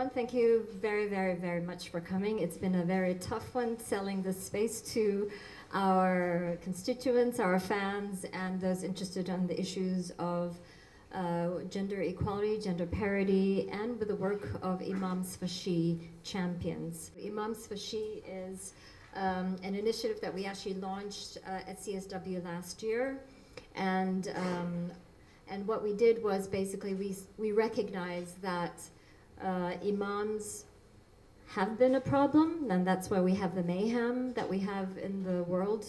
everyone. Thank you very, very, very much for coming. It's been a very tough one selling this space to our constituents, our fans, and those interested in the issues of gender equality, gender parity, and with the work of Imams Fashi champions. Imams Fashi is an initiative that we actually launched at CSW last year, and what we did was basically we recognized that imams have been a problem, and that's why we have the mayhem that we have in the world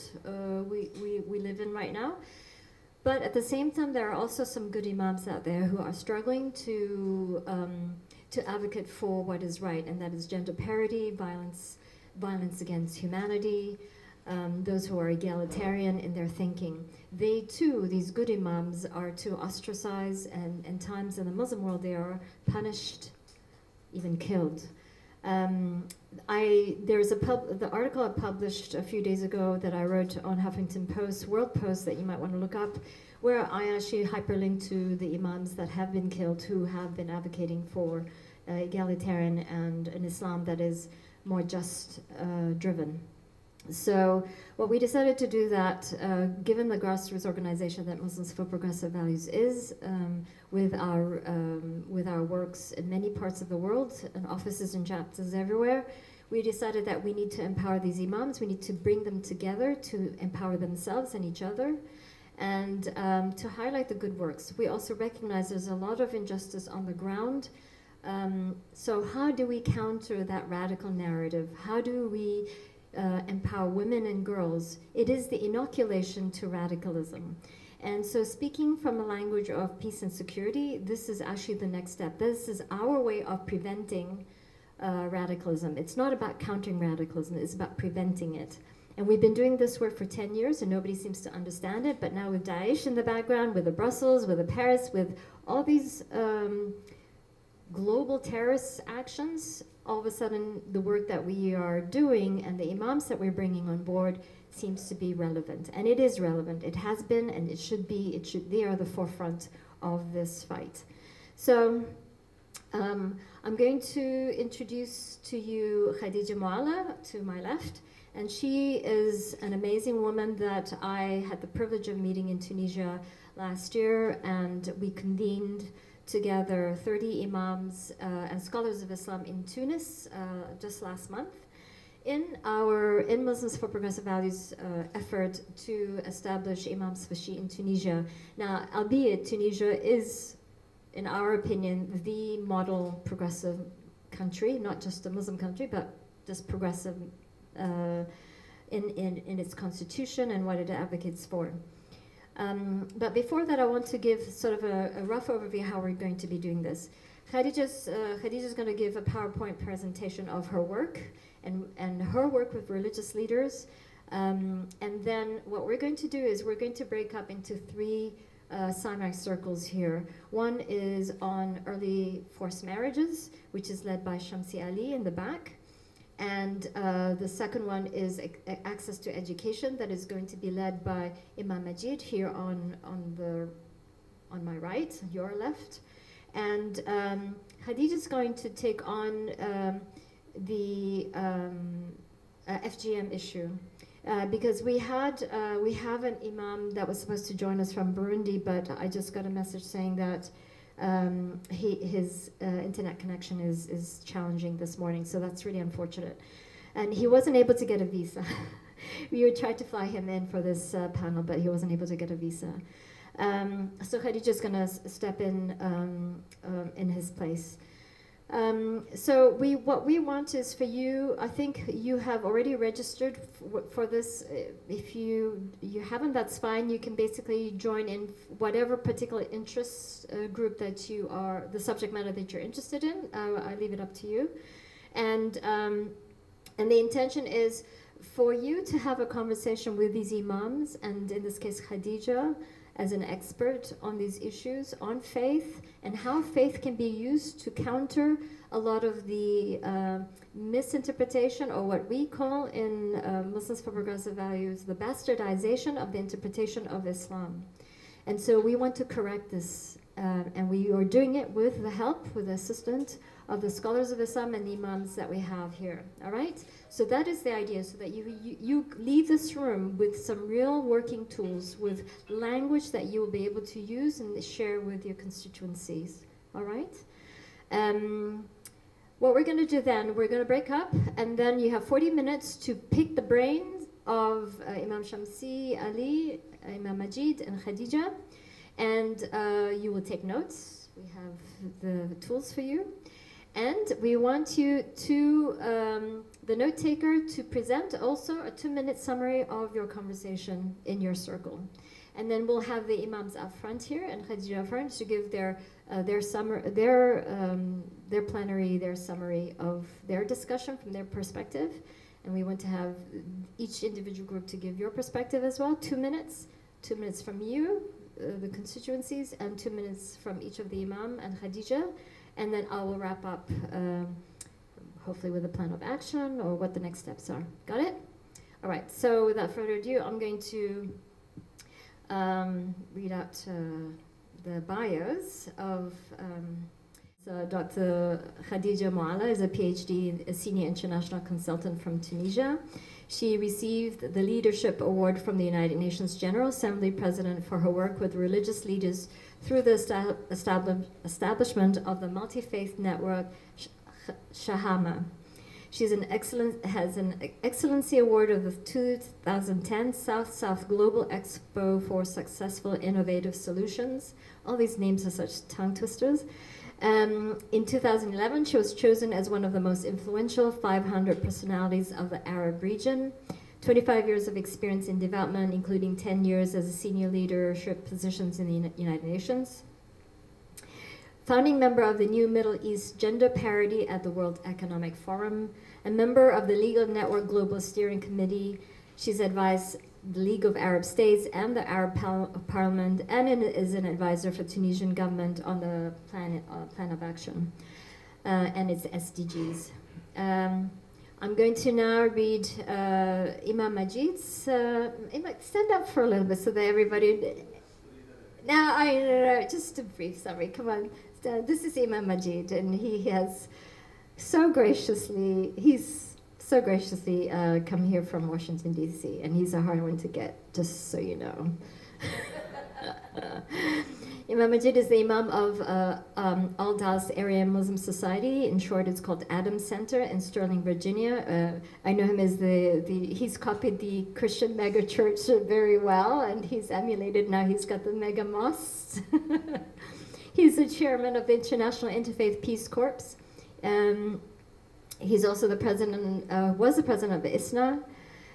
we live in right now. But at the same time, there are also some good imams out there who are struggling to advocate for what is right, and that is gender parity, violence against humanity, those who are egalitarian in their thinking. They too, these good imams, are too ostracized, and in times in the Muslim world they are punished, even killed. There's the article I published a few days ago that I wrote on Huffington Post, World Post, that you might want to look up, where I actually hyperlink to the imams that have been killed, who have been advocating for egalitarian and an Islam that is more just driven. So what we decided to do that, given the grassroots organization that Muslims for Progressive Values is, with our works in many parts of the world, and offices and chapters everywhere, we decided that we need to empower these imams. We need to bring them together to empower themselves and each other, and to highlight the good works. We also recognize there's a lot of injustice on the ground. So how do we counter that radical narrative? How do we empower women and girls? It is the inoculation to radicalism. And so, speaking from a language of peace and security, this is actually the next step. This is our way of preventing radicalism. It's not about countering radicalism, it's about preventing it. And we've been doing this work for 10 years and nobody seems to understand it, but now with Daesh in the background, with the Brussels, with the Paris, with all these global terrorist actions, all of a sudden the work that we are doing and the imams that we're bringing on board seems to be relevant. And it is relevant. It has been, and it should be. They are the forefront of this fight. So I'm going to introduce to you Khadija Moualla, to my left. And she is an amazing woman that I had the privilege of meeting in Tunisia last year, and we convened together 30 imams and scholars of Islam in Tunis just last month in Muslims for Progressive Values effort to establish Imams Fashi in Tunisia. Now, albeit Tunisia is, in our opinion, the model progressive country, not just a Muslim country, but just progressive in its constitution and what it advocates for. But before that, I want to give sort of a rough overview how we're going to be doing this. Khadija's going to give a PowerPoint presentation of her work and her work with religious leaders. And then what we're going to do is we're going to break up into three Sinai circles here. One is on early forced marriages, which is led by Shamsi Ali in the back. And the second one is access to education, that is going to be led by Imam Majid here on my right, your left. And Khadija is going to take on the FGM issue. Because we have an imam that was supposed to join us from Burundi, but I just got a message saying that his internet connection is challenging this morning, so that's really unfortunate. And he wasn't able to get a visa. We would try to fly him in for this panel, but he wasn't able to get a visa. So Khadija's going to step in his place. So what we want is for you, I think you have already registered for this. If you haven't, that's fine. You can basically join in whatever particular interest group that you are, the subject matter that you're interested in. I leave it up to you. And the intention is for you to have a conversation with these imams, and in this case Khadija, as an expert on these issues, on faith, and how faith can be used to counter a lot of the misinterpretation, or what we call in Muslims for Progressive Values, the bastardization of the interpretation of Islam. And so we want to correct this, and we are doing it with the help, with the assistance of the scholars of Islam and the imams that we have here, all right? So that is the idea, so that you leave this room with some real working tools, with language that you will be able to use and share with your constituencies, all right? What we're going to do then, we're going to break up, and then you have 40 minutes to pick the brains of Imam Shamsi, Ali, Imam Majid, and Khadija, and you will take notes. We have the tools for you. And we want you to, the note taker, to present also a 2-minute summary of your conversation in your circle. And then we'll have the imams up front here and Khadija up front to give their plenary, their summary of their discussion from their perspective. And we want to have each individual group to give your perspective as well. 2 minutes. 2 minutes from you, the constituencies, and 2 minutes from each of the imam and Khadija. And then I will wrap up, hopefully with a plan of action or what the next steps are. Got it? All right, so without further ado, I'm going to read out the bios of so Dr. Khadija Moualla is a PhD, a senior international consultant from Tunisia. She received the Leadership Award from the United Nations General Assembly President for her work with religious leaders through the establishment of the multi-faith network Shahama. She has an Excellency Award of the 2010 South-South Global Expo for Successful Innovative Solutions. All these names are such tongue twisters. In 2011, she was chosen as one of the most influential 500 personalities of the Arab region. 25 years of experience in development, including 10 years as a senior leadership positions in the United Nations. Founding member of the New Middle East Gender Parity at the World Economic Forum, a member of the Legal Network Global Steering Committee. She's advised the League of Arab States and the Arab Parliament, and is an advisor for Tunisian government on the plan of action and its SDGs. I'm going to now read Imam Majid's. Stand up for a little bit so that everybody. No, just a brief summary. Come on, this is Imam Majid, and he's so graciously come here from Washington, D.C., and he's a hard one to get, just so you know. Imam Majid is the Imam of Al-Das Area Muslim Society. In short, it's called Adams Center in Sterling, Virginia. I know him as he's copied the Christian mega church very well, and he's emulated, now he's got the mega mosques. He's the chairman of the International Interfaith Peace Corps. He's also the president, was the president of ISNA.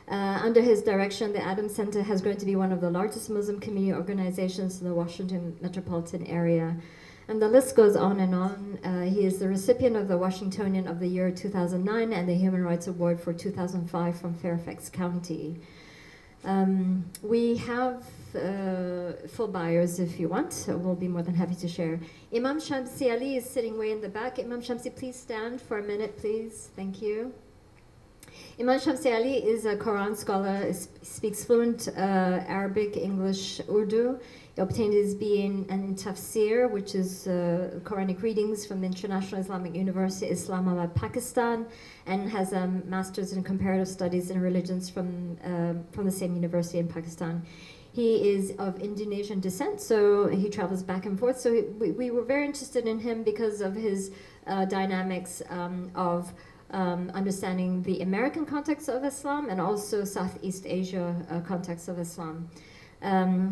Under his direction, the Adams Center has grown to be one of the largest Muslim community organizations in the Washington metropolitan area. And the list goes on and on. He is the recipient of the Washingtonian of the Year 2009 and the Human Rights Award for 2005 from Fairfax County. We have full bios if you want, so we'll be more than happy to share. Imam Shamsi Ali is sitting way in the back. Imam Shamsi, please stand for a minute, please. Thank you. Imam Shamsi Ali is a Quran scholar, speaks fluent Arabic, English, Urdu. He obtained his BA in Tafsir, which is Quranic readings from the International Islamic University, Islamabad, Pakistan, and has a master's in comparative studies in religions from the same university in Pakistan. He is of Indonesian descent, so he travels back and forth. So we were very interested in him because of his dynamics of understanding the American context of Islam and also Southeast Asia context of Islam.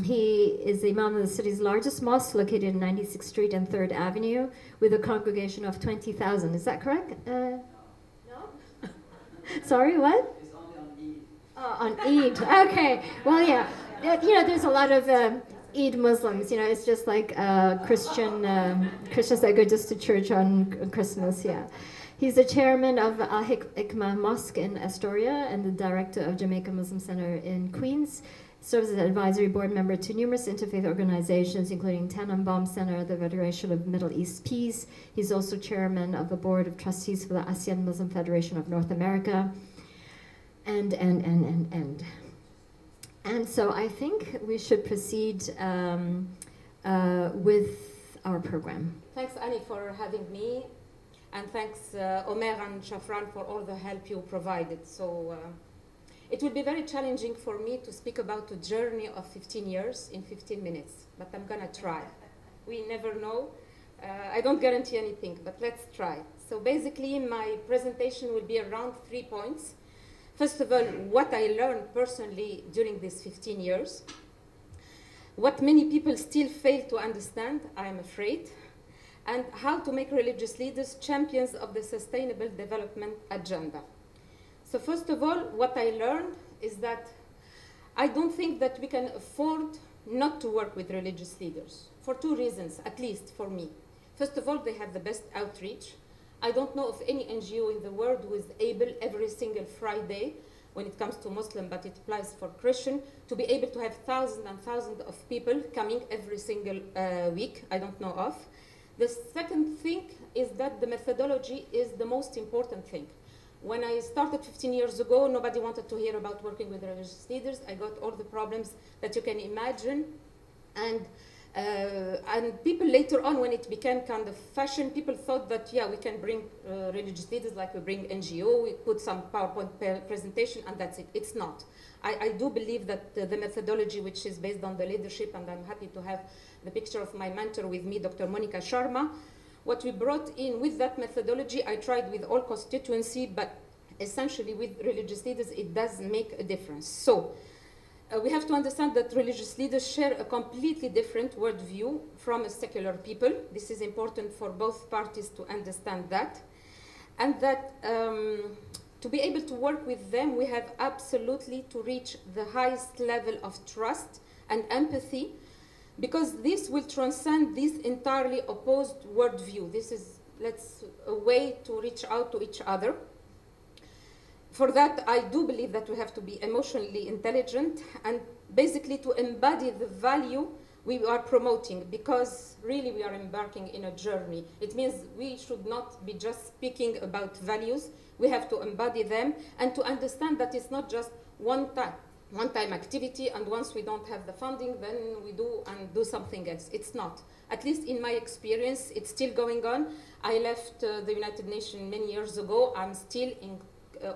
He is the imam of the city's largest mosque, located in 96th Street and 3rd Avenue, with a congregation of 20,000. Is that correct? No? Sorry, what? It's only on Eid. On Eid, okay. Well, yeah. You know, there's a lot of Eid Muslims, you know, it's just like Christians that go just to church on Christmas, yeah. He's the chairman of Al-Hikmah Mosque in Astoria and the director of Jamaica Muslim Center in Queens. Serves as an advisory board member to numerous interfaith organizations, including Tannenbaum Center, the Federation of Middle East Peace. He's also chairman of the board of trustees for the ASEAN Muslim Federation of North America. And so I think we should proceed with our program. Thanks, Annie, for having me. And thanks Omer and Shafran for all the help you provided. So it will be very challenging for me to speak about a journey of 15 years in 15 minutes, but I'm gonna try. We never know. I don't guarantee anything, but let's try. So basically my presentation will be around 3 points. First of all, what I learned personally during these 15 years, what many people still fail to understand, I am afraid, and how to make religious leaders champions of the Sustainable Development Agenda. So first of all, what I learned is that I don't think that we can afford not to work with religious leaders, for 2 reasons, at least for me. First of all, they have the best outreach. I don't know of any NGO in the world who is able every single Friday, when it comes to Muslim, but it applies for Christian, to be able to have thousands and thousands of people coming every single week. I don't know of. The second thing is that the methodology is the most important thing. When I started 15 years ago, nobody wanted to hear about working with religious leaders. I got all the problems that you can imagine. And people later on, when it became kind of fashion, people thought that, yeah, we can bring religious leaders like we bring NGO, we put some PowerPoint presentation, and that's it. It's not. I do believe that the methodology, which is based on the leadership, and I'm happy to have the picture of my mentor with me, Dr. Monica Sharma, what we brought in with that methodology, I tried with all constituency, but essentially with religious leaders, it does make a difference. So we have to understand that religious leaders share a completely different worldview from a secular people. This is important for both parties to understand that. And that to be able to work with them, we have absolutely to reach the highest level of trust and empathy, because this will transcend this entirely opposed worldview. This is a way to reach out to each other. For that, I do believe that we have to be emotionally intelligent and basically to embody the value we are promoting, because really we are embarking in a journey. It means we should not be just speaking about values. We have to embody them and to understand that it's not just one-time activity, and once we don't have the funding, then we do something else. It's not. At least in my experience, it's still going on. I left the United Nations many years ago. I'm still in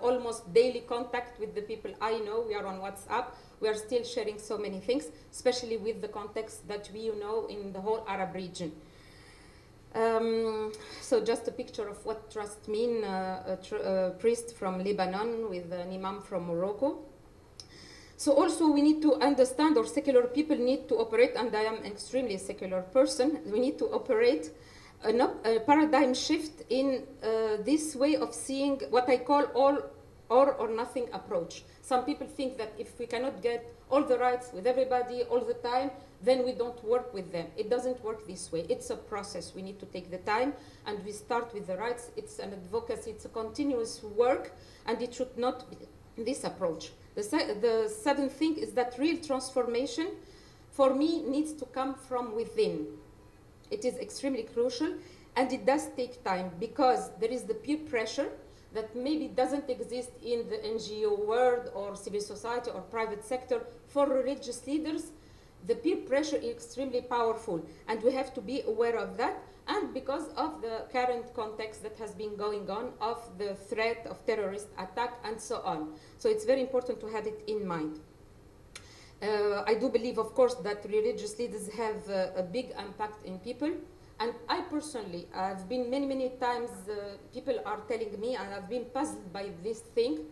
almost daily contact with the people I know. We are on WhatsApp. We are still sharing so many things, especially with the context that we know in the whole Arab region. So just a picture of what trust means, a priest from Lebanon with an imam from Morocco. So also we need to understand, or secular people need to operate, and I am an extremely secular person, we need to operate a paradigm shift in this way of seeing what I call all or nothing approach. Some people think that if we cannot get all the rights with everybody all the time, then we don't work with them. It doesn't work this way. It's a process. We need to take the time, and we start with the rights. It's an advocacy. It's a continuous work, and it should not be this approach. The seventh thing is that real transformation, for me, needs to come from within. It is extremely crucial, and it does take time, because there is the peer pressure that maybe doesn't exist in the NGO world or civil society or private sector. For religious leaders, the peer pressure is extremely powerful, and we have to be aware of that. And because of the current context that has been going on of the threat of terrorist attack and so on. So it's very important to have it in mind. I do believe, of course, that religious leaders have a big impact in people. And I personally, I've been many times, people are telling me, and I've been puzzled by this thing,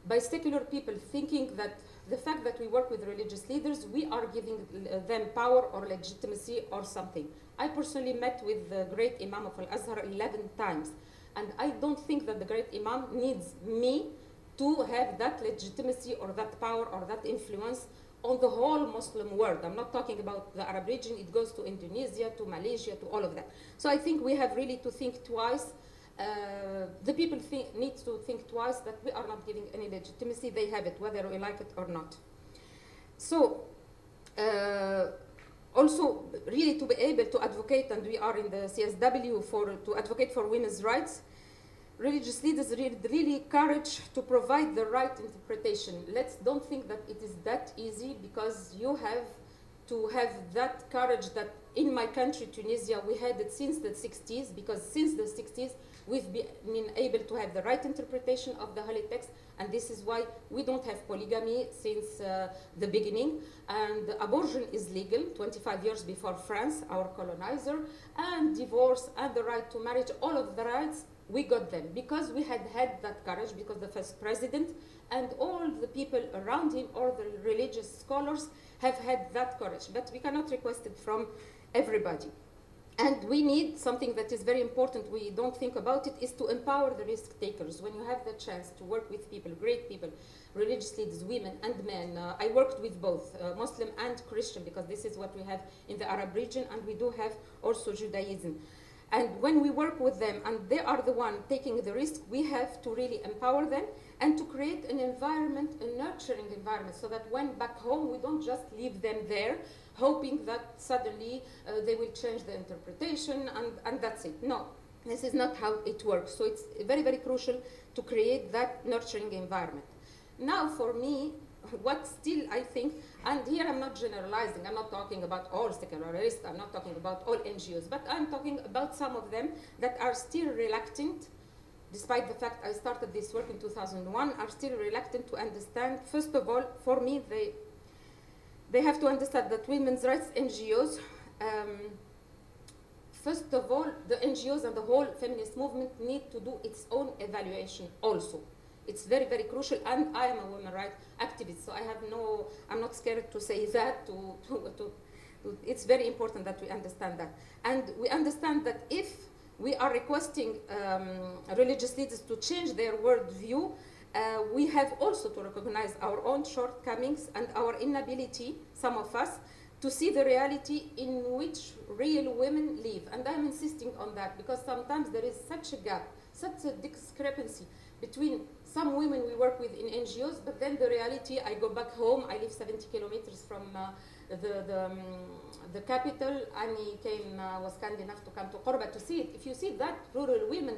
by secular people thinking that the fact that we work with religious leaders, we are giving them power or legitimacy or something. I personally met with the great Imam of Al-Azhar 11 times, and I don't think that the great Imam needs me to have that legitimacy or that power or that influence on the whole Muslim world. I'm not talking about the Arab region. It goes to Indonesia, to Malaysia, to all of that. So I think we have really to think twice. The people need to think twice that we are not giving any legitimacy. They have it, whether we like it or not. So also, really to be able to advocate, and we are in the CSW to advocate for women's rights, religious leaders really courage to provide the right interpretation. Don't think that it is that easy, because you have to have that courage that in my country, Tunisia, we had it since the 60s, because since the 60s, We've been able to have the right interpretation of the holy text, and this is why we don't have polygamy since the beginning. And abortion is legal 25 years before France, our colonizer, and divorce and the right to marriage, all of the rights, we got them because we had that courage, because the first president and all the people around him, all the religious scholars, have had that courage. But we cannot request it from everybody. And we need something that is very important, we don't think about it, is to empower the risk takers. When you have the chance to work with people, great people, religious leaders, women and men. I worked with both Muslim and Christian, because this is what we have in the Arab region, and we do have also Judaism. And when we work with them, and they are the one taking the risk, we have to really empower them and to create an environment, a nurturing environment, so that when back home, we don't just leave them there, hoping that suddenly they will change the interpretation and that's it. No, this is not how it works. So it's very, very crucial to create that nurturing environment. Now for me, what still I think, and here I'm not generalizing, I'm not talking about all secularists, I'm not talking about all NGOs, but I'm talking about some of them that are still reluctant, despite the fact I started this work in 2001, are still reluctant to understand. First of all, for me, they have to understand that women's rights NGOs, first of all, the NGOs and the whole feminist movement need to do its own evaluation also. It's very, very crucial, and I am a women's rights activist, so I'm not scared to say that. It's very important that we understand that. And we understand that if we are requesting religious leaders to change their worldview, we have also to recognize our own shortcomings and our inability, some of us, to see the reality in which real women live. And I'm insisting on that because sometimes there is such a gap, such a discrepancy between some women we work with in NGOs, but then the reality, I go back home, I live 70 kilometers from the capital. Annie was kind enough to come to Qorba to see it. If you see that rural women,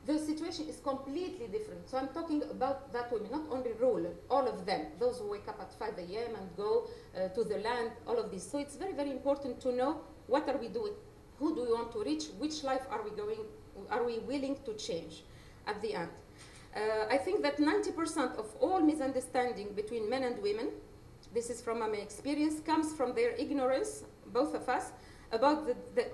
the situation is completely different. So I'm talking about that women, not only rural, all of them, those who wake up at 5 a.m. and go to the land, all of this. So it's very, very important to know what are we doing, who do we want to reach, which life are we willing to change at the end. I think that 90% of all misunderstanding between men and women, this is from my experience, comes from their ignorance, both of us, about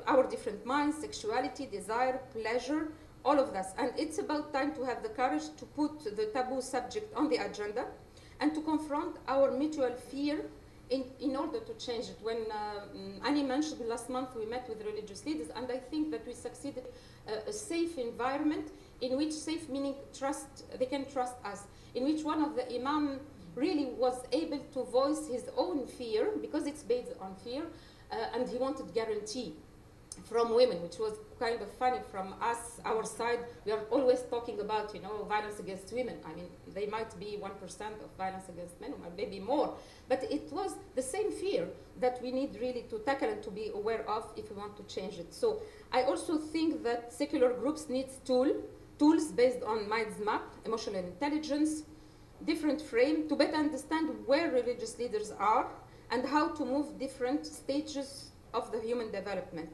our different minds, sexuality, desire, pleasure, all of this. And it's about time to have the courage to put the taboo subject on the agenda and to confront our mutual fear in order to change it. When Annie mentioned last month, we met with religious leaders, and I think that we succeeded a safe environment in which, safe meaning trust, they can trust us, in which one of the imam really was able to voice his own fear, because it's based on fear, and he wanted guarantee from women, which was kind of funny from us, our side. We are always talking about, violence against women. I mean, they might be 1% of violence against men, or maybe more. But it was the same fear that we need really to tackle and to be aware of if we want to change it. So I also think that secular groups need tools based on mind's map, emotional intelligence, different frame, to better understand where religious leaders are and how to move different stages of the human development.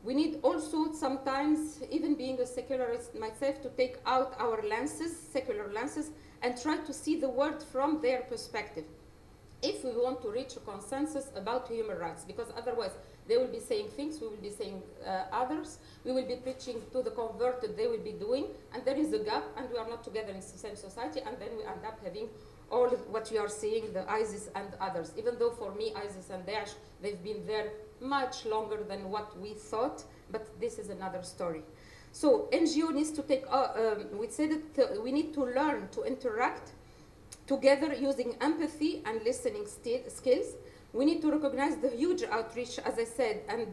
We need also sometimes, even being a secularist myself, to take out our lenses, secular lenses, and try to see the world from their perspective, if we want to reach a consensus about human rights, because otherwise they will be saying things, we will be saying others, we will be preaching to the converted, they will be doing, and there is a gap, and we are not together in the same society, and then we end up having all what you are seeing, the ISIS and others. Even though for me, ISIS and Daesh, they've been there much longer than what we thought, but this is another story. So NGO needs to take, we said that we need to learn to interact together using empathy and listening skills. We need to recognize the huge outreach, as I said, and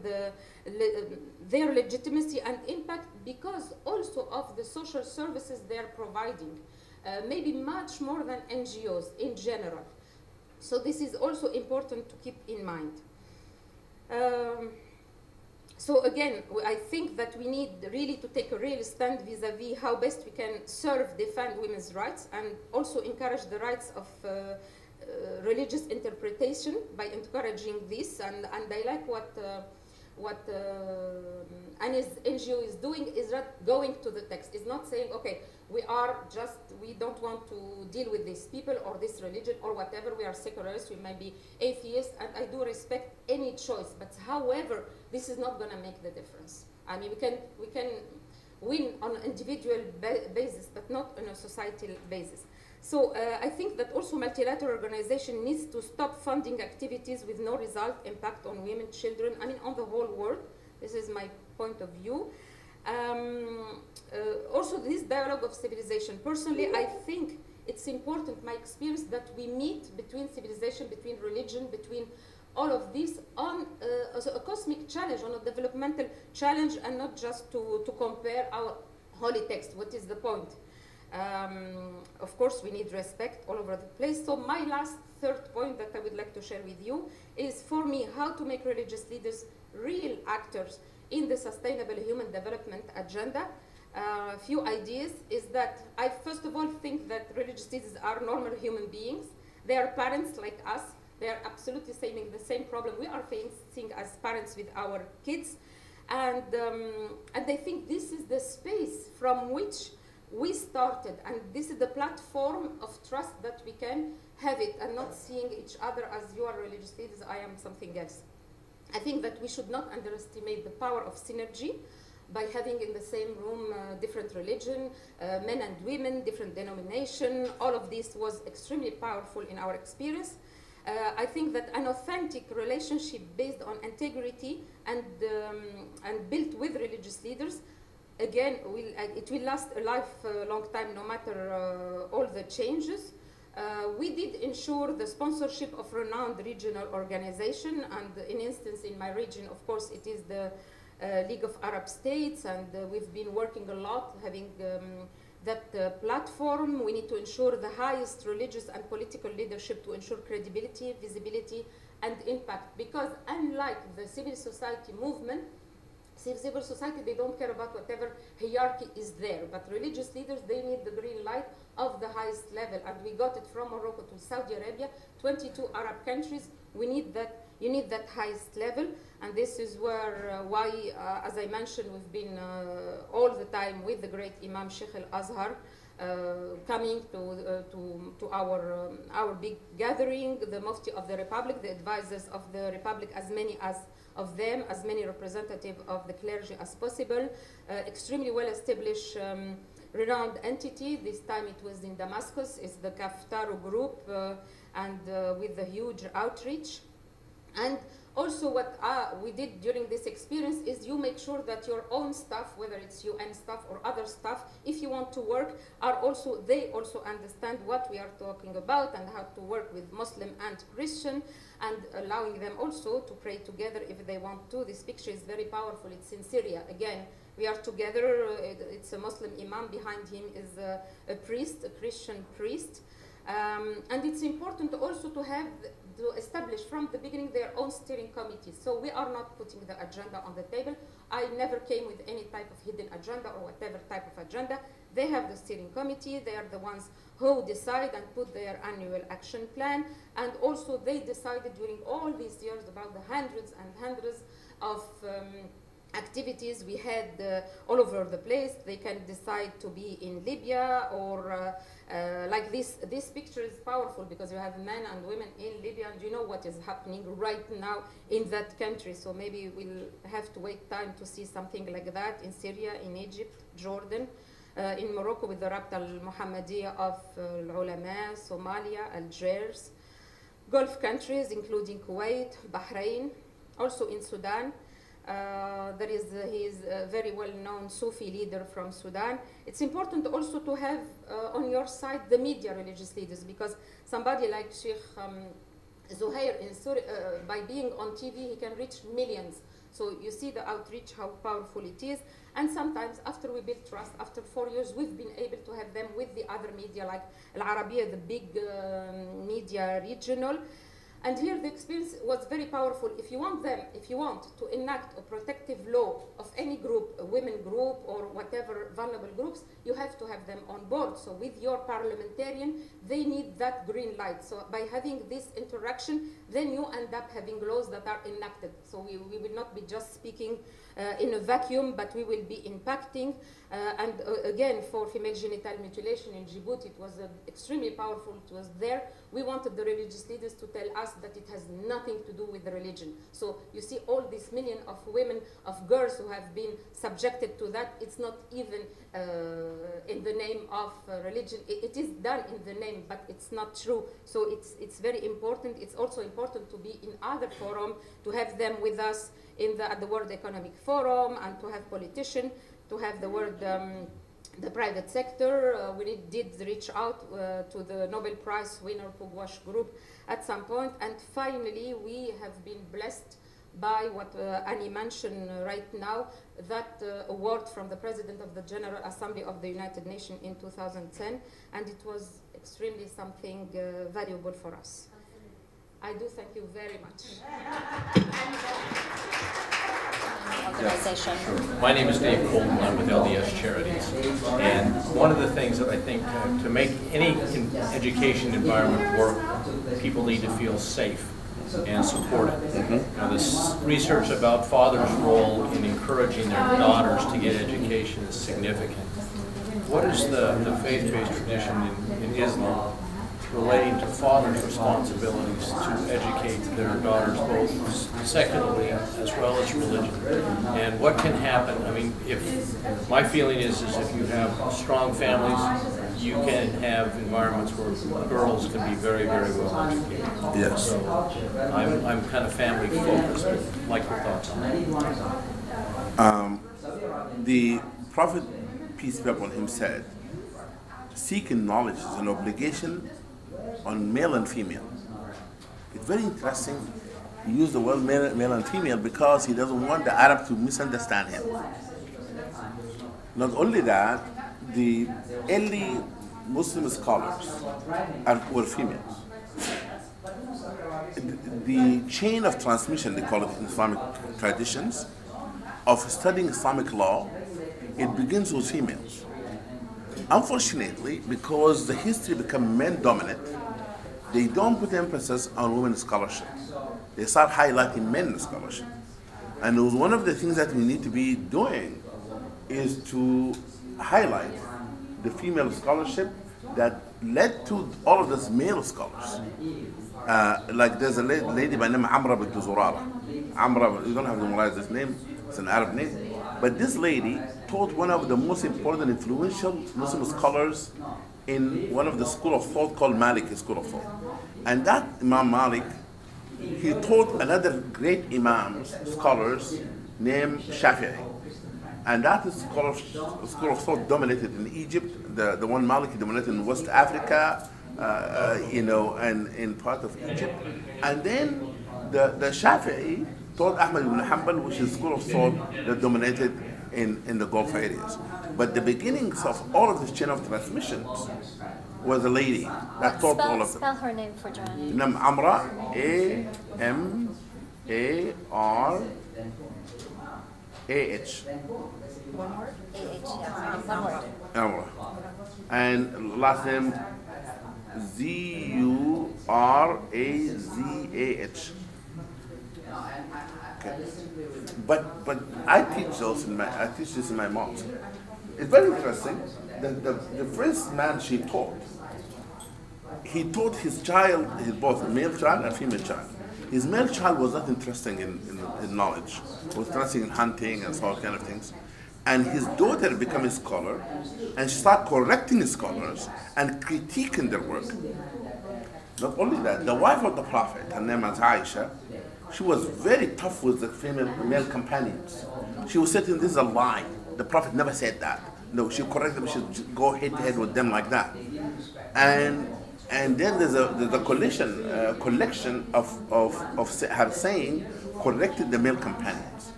their legitimacy and impact because also of the social services they are providing, maybe much more than NGOs in general. So this is also important to keep in mind. So again, I think that we need really to take a real stand vis-a-vis how best we can defend women's rights, and also encourage the rights of what Annie's NGO is doing is not going to the text. It's not saying, okay, we don't want to deal with these people or this religion or whatever. We are secularists, we may be atheists, and I do respect any choice. But however, this is not going to make the difference. I mean, we can win on an individual basis, but not on a societal basis. So I think that also multilateral organization needs to stop funding activities with no result impact on women, children, I mean on the whole world. This is my point of view. Also this dialogue of civilization. Personally, I think it's important, my experience, that we meet between civilization, between religion, between all of this on a cosmic challenge, on a developmental challenge, and not just to compare our holy text. What is the point? Of course, we need respect all over the place. So my last third point that I would like to share with you is, for me, how to make religious leaders real actors in the sustainable human development agenda. A few ideas is that I first of all think that religious leaders are normal human beings. They are parents like us. They are absolutely facing the same problem we are facing as parents with our kids. And I think this is the space from which we started, and this is the platform of trust that we can have it, and not seeing each other as you are religious leaders, I am something else. I think that we should not underestimate the power of synergy by having in the same room different religion, men and women, different denomination. All of this was extremely powerful in our experience. I think that an authentic relationship based on integrity and built with religious leaders, again, it will last a lifelong time, no matter all the changes. We did ensure the sponsorship of renowned regional organization, and in instance in my region, of course, it is the League of Arab States, and we've been working a lot having that platform. We need to ensure the highest religious and political leadership to ensure credibility, visibility, and impact, because unlike the civil society movement, civil society, they don't care about whatever hierarchy is there, but religious leaders, they need the green light of the highest level, and we got it from Morocco to Saudi Arabia, 22 Arab countries. We need that, you need that highest level, and this is where, as I mentioned, we've been all the time with the great Imam Sheikh Al-Azhar, coming to our big gathering, the Mufti of the Republic, the advisors of the Republic, as many representatives of the clergy as possible, extremely well established, renowned entity. This time it was in Damascus, it's the Kaftaru group, and with the huge outreach. And also what we did during this experience is you make sure that your own staff, whether it's UN staff or other staff, if you want to work, they also understand what we are talking about and how to work with Muslim and Christian, and allowing them also to pray together if they want to. This picture is very powerful. It's in Syria. Again, we are together. It's a Muslim imam. Behind him is a priest, a Christian priest. And it's important also to establish from the beginning their own steering committees. So we are not putting the agenda on the table. I never came with any type of hidden agenda or whatever type of agenda. They have the steering committee. They are the ones who decide and put their annual action plan. And also they decided during all these years about the hundreds and hundreds of activities we had all over the place. They can decide to be in Libya, or like this picture is powerful because you have men and women in Libya, and you know what is happening right now in that country. So maybe we'll have to wait time to see something like that in Syria, in Egypt, Jordan, in Morocco with the Rabta al-Muhammadiyya of Al-Ulama, Somalia, Algiers, Gulf countries including Kuwait, Bahrain, also in Sudan. He is a very well-known Sufi leader from Sudan. It's important also to have on your side the media religious leaders, because somebody like Sheikh Zuhair in Syria, by being on TV, he can reach millions. So you see the outreach, how powerful it is. And sometimes after we build trust, after 4 years, we've been able to have them with the other media like Al Arabiya, the big media regional. And here the experience was very powerful. If you want to enact a protective law of any group, a women group or whatever vulnerable groups, you have to have them on board. So with your parliamentarian, they need that green light. So by having this interaction, then you end up having laws that are enacted. So we will not be just speaking in a vacuum, but we will be impacting. Again, for female genital mutilation in Djibouti, it was extremely powerful. It was there. We wanted the religious leaders to tell us that it has nothing to do with the religion. So you see all these millions of women, of girls who have been subjected to that. It's not even in the name of religion. It is done in the name, but it's not true. So it's very important. It's also important to be in other forums, to have them with us at the World Economic Forum, and to have politicians, to have the private sector. We did reach out to the Nobel Prize winner Pugwash Group at some point. And finally, we have been blessed by what Annie mentioned right now, that award from the President of the General Assembly of the United Nations in 2010. And it was extremely something valuable for us. I do thank you very much. Organization. Sure. My name is Dave Colton. I'm with LDS Charities. And one of the things that I think to make any education environment work, people need to feel safe and supported. Now, this research about fathers' role in encouraging their daughters to get education is significant. What is the faith-based tradition in Islam relating to fathers' responsibilities to educate their daughters both secularly as well as religion? And what can happen? I mean, my feeling is if you have strong families, you can have environments where girls can be very, very well educated. Yes. So I'm kind of family focused, but I'd like your thoughts on that. The Prophet, peace be upon him, said, seeking knowledge is an obligation on male and female. It's very interesting. He used the word male and female because he doesn't want the Arab to misunderstand him. Not only that, the early Muslim scholars were females. The chain of transmission, they call it in Islamic traditions, of studying Islamic law, it begins with females. Unfortunately, because the history become men-dominant, they don't put emphasis on women's scholarship. They start highlighting men's scholarship. And it was one of the things that we need to be doing is to highlight the female scholarship that led to all of these male scholars. Like there's a lady by the name Amra bint Zurara. Amra, you don't have to memorize this name, it's an Arab name. But this lady taught one of the most important influential Muslim scholars in one of the school of thought called Maliki School of Thought. And that Imam Malik, he taught another great imams, scholars, named Shafi'i. And that is school of thought dominated in Egypt. The one Maliki dominated in West Africa, and in part of Egypt. And then the Shafi'i taught Ahmad ibn Hanbal, which is school of thought that dominated in the Gulf areas. But the beginnings of all of this chain of transmissions was a lady that taught all of them. Spell her name for John. Nam Amra, A-M-A-R-A-H. One word? A-H, yeah. One word. Amra. And last name Z-U-R-A-Z-A-H. Okay. But I teach this in my mosque. It's very interesting. The first man she taught, he taught his child, both a male child and a female child. His male child was not interested in knowledge, was interested in hunting and all kind of things. And his daughter became a scholar, and she started correcting the scholars and critiquing their work. Not only that, the wife of the Prophet, her name was Aisha, she was very tough with the male companions. She was saying, this is a lie. The Prophet never said that. No, she corrected them, she would go head to head with them like that. And then there's a collection of her saying corrected the male companions.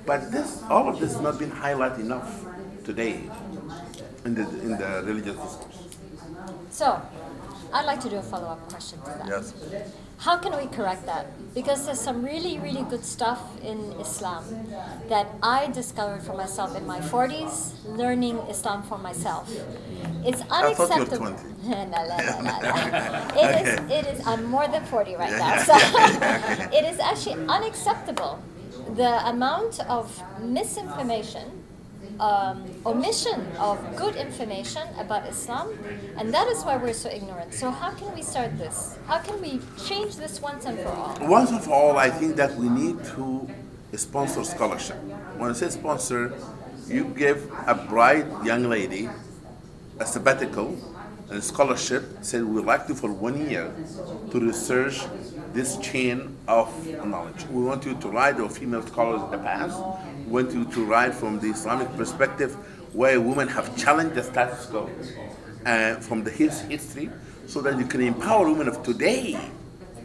But all of this has not been highlighted enough today in the religious discourse. So, I'd like to do a follow-up question to that. Yes. How can we correct that? Because there's some really, really good stuff in Islam that I discovered for myself in my 40s, learning Islam for myself. It's I thought you were unacceptable. 20. No, no, no, no, no. It is, I'm more than 40 right now. So it is actually unacceptable. The amount of misinformation, omission of good information about Islam, and that is why we're so ignorant. So how can we start this? How can we change this once and for all? Once of all, I think that we need to sponsor scholarship. When I say sponsor, you give a bright young lady a sabbatical and a scholarship, said we would like you for 1 year to research this chain of knowledge. We want you to write our female scholars in the past. We want you to write from the Islamic perspective where women have challenged the status quo from the history, so that you can empower women of today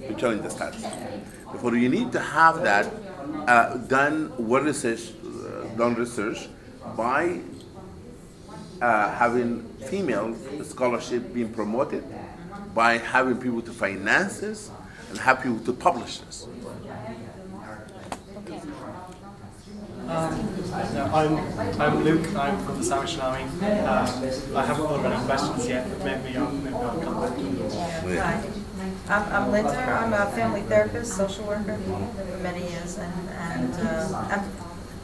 to challenge the status quo. Therefore, you need to have that done research by having female scholarship being promoted, by having people to finance this, and have people to publish this. Okay. I'm Luke. I'm from the Salvation Army. I haven't thought of any questions yet, but maybe I'll come back to them. Hi, I'm Linda. I'm a family therapist, social worker for many years, and I'm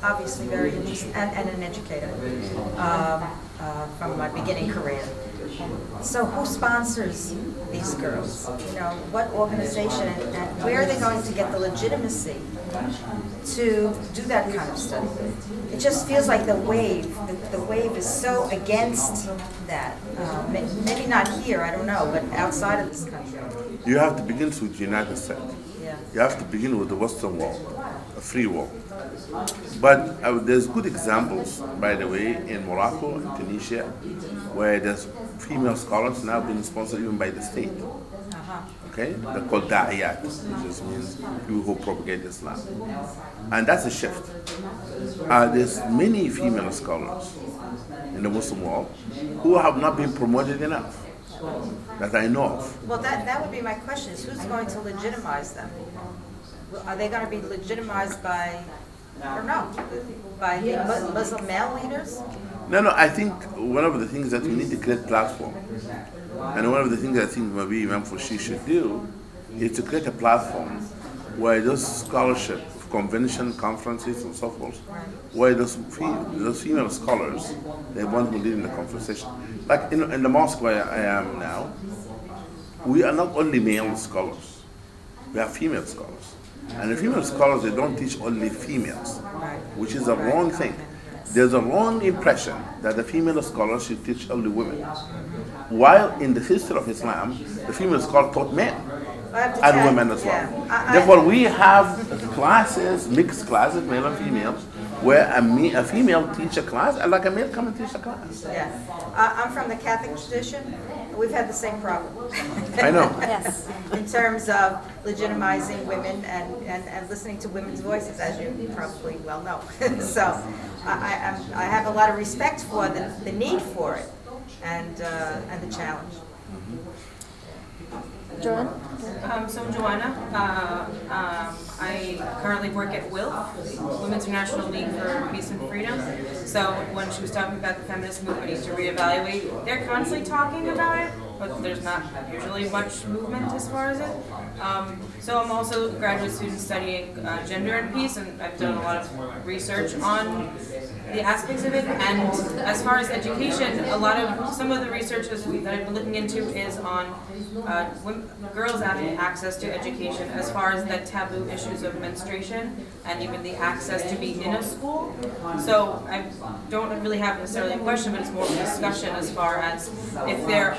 obviously very and an educator from my beginning career. So who sponsors these girls? You know, what organization, and where are they going to get the legitimacy to do that kind of study? It just feels like the wave is so against that. Maybe not here, I don't know, but outside of this country. You have to begin with the United States. Yeah. You have to begin with the Western world, a free world. But there's good examples, by the way, in Morocco and Tunisia, where there's female scholars now being sponsored even by the state. Okay, they're called da'iyat, which just means people who propagate Islam, and that's a shift. There's many female scholars in the Muslim world who have not been promoted enough, that I know of. Well, that would be my question: is who's going to legitimize them? Are they going to be legitimized by, or no, by the Muslim male leaders? No, I think one of the things that we need to create a platform, and one of the things I think maybe Imam Fushi should do, is to create a platform where those scholarship, convention, conferences, and so forth, where those female scholars, they want to lead in the conversation. Like in the mosque where I am now, we are not only male scholars, we have female scholars. And the female scholars, they don't teach only females, which is a wrong thing. There's a wrong impression that the female scholars should teach only women. While in the history of Islam, the female scholar taught men and women as well. Therefore, we have classes, mixed classes, male and females, where a female teach a class and like a male come and teach a class. Yeah, I'm from the Catholic tradition. We've had the same problem. I know. Yes. In terms of legitimizing women and listening to women's voices, as you probably well know. So I have a lot of respect for the need for it and the challenge. Joanne? So I'm Joanna. I currently work at WILF, Women's International League for Peace and Freedom. So when she was talking about the feminist movement needs to reevaluate, they're constantly talking about it, but there's not usually much movement as far as it. So I'm also a graduate student studying gender and peace, and I've done a lot of research on the aspects of it. And as far as education, some of the research that I've been looking into is on girls having access to education, as far as the taboo issues of menstruation and even the access to be in a school. So I don't really have necessarily a question, but it's more of a discussion as far as if they're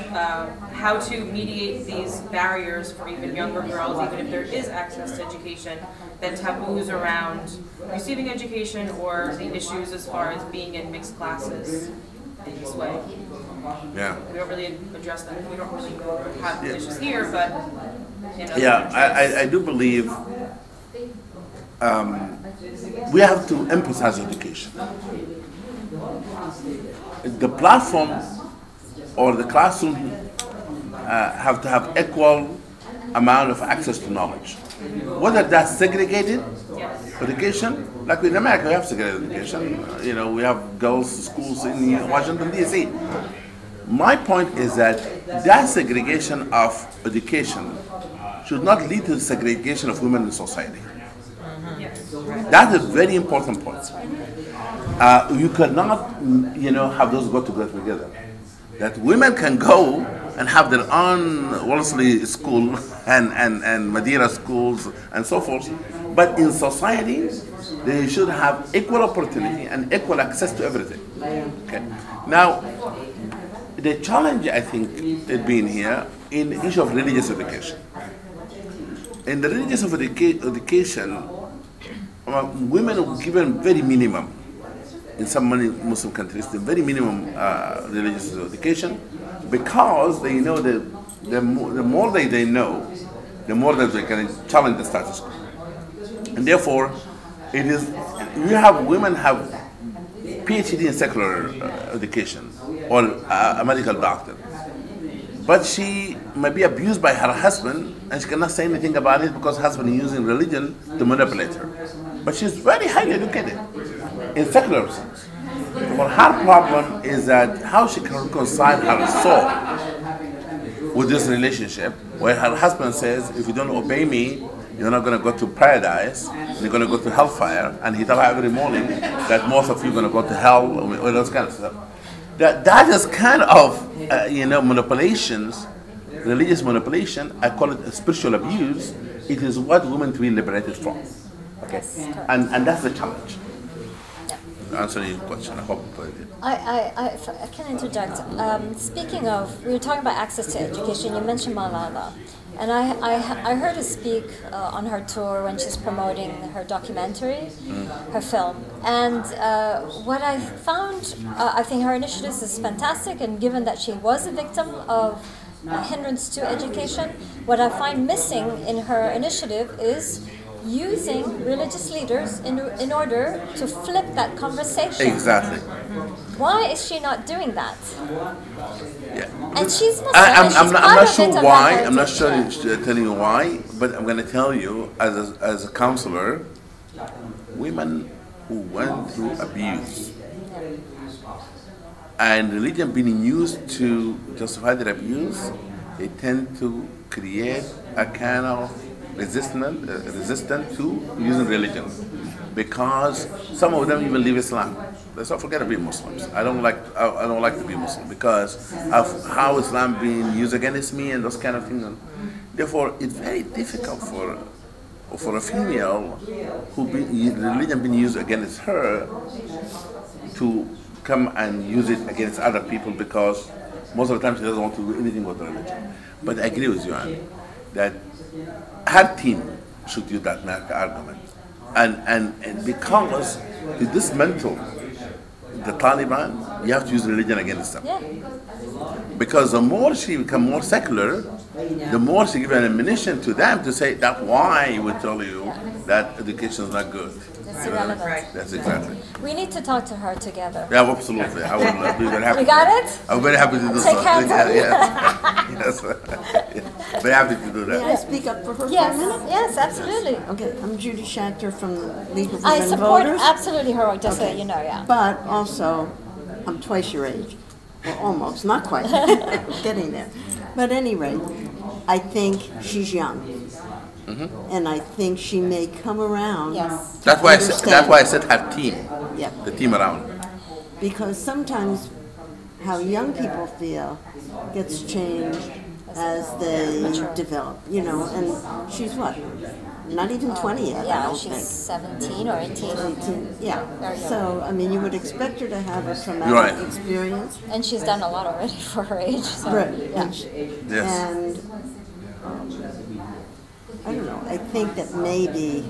how to mediate these barriers for even younger girls, even if there is access to education, the taboos around receiving education or the issues as far as being in mixed classes in this way. Yeah. We don't really address them. We don't really have the issues here, but in other Yeah, I do believe we have to emphasize education. The platform or the classroom have to have equal amount of access to knowledge. Whether that's segregated education, like in America, we have segregated education. You know, we have girls' schools in Washington, D.C. My point is that that segregation of education should not lead to the segregation of women in society. That's a very important point. You cannot, you know, have those go together. That women can go and have their own Wellesley school and Madeira schools and so forth, but in society, they should have equal opportunity and equal access to everything. Okay. Now, the challenge, I think, it being here in the issue of religious education. In the religious education, women are given very minimum. In some many Muslim countries, the very minimum religious education, because they know that the more they know, the more that they can challenge the status quo. And therefore, it is, you have women have PhD in secular education or a medical doctor, but she may be abused by her husband and she cannot say anything about it because her husband is using religion to manipulate her. But she's very highly educated in secular sense. But her problem is that how she can reconcile her soul with this relationship where her husband says, if you don't obey me, you're not going to go to paradise, you're going to go to hellfire, and he tells her every morning that most of you are going to go to hell, or those kind of stuff. That is kind of, you know, manipulations, religious manipulation. I call it spiritual abuse. It is what women to be liberated from. Okay, and that's the challenge. Answering your question, I hope I did. I can interject. Speaking of, we were talking about access to education. You mentioned Malala, and I heard her speak on her tour when she's promoting her documentary, her film. And what I found, I think her initiatives is fantastic. And given that she was a victim of a hindrance to education, what I find missing in her initiative is using religious leaders in order to flip that conversation. Exactly. Why is she not doing that? Yeah. And she's Muslim. I'm not sure why. I'm not sure telling you why, but I'm going to tell you as a counselor, women who went through abuse and religion being used to justify their abuse, they tend to create a kind of resistant to using religion, because some of them even leave Islam. Let's not forget to be Muslims. I don't like to be Muslim because of how Islam being used against me and those kind of things. Therefore, it's very difficult for a female who religion being used against her to come and use it against other people, because most of the time she doesn't want to do anything with religion. But I agree with you, Anne, that her team should use that argument, and because to dismantle the Taliban, you have to use religion against them. Yeah. Because the more she becomes more secular, the more she gives an ammunition to them to say that why we tell you that education is not good. It's irrelevant. That's exactly. We need to talk to her together. Yeah, absolutely. I would be very happy. You got it? I'm very happy to do so. Take hands. Yes. Very happy to do that. May I speak up for her Yes, for a minute? yes, absolutely. Okay, I'm Judy Schachter from the League of I Women support Voters. absolutely her work, just so you know, yeah. But also, I'm twice your age. Well, almost, not quite. Getting there. But at any rate, I think she's young. And I think she may come around. Yes. That's why I said her team. Yeah. The team around. Because sometimes how young people feel gets changed as they develop, you know, and she's what? Not even 20 yet, I Yeah, don't she's think. 17 or 18. Yeah. Very young. So, I mean, you would expect her to have a traumatic Right. experience. And she's done a lot already for her age. So, Right. yeah. Yes. And I don't know, I think that maybe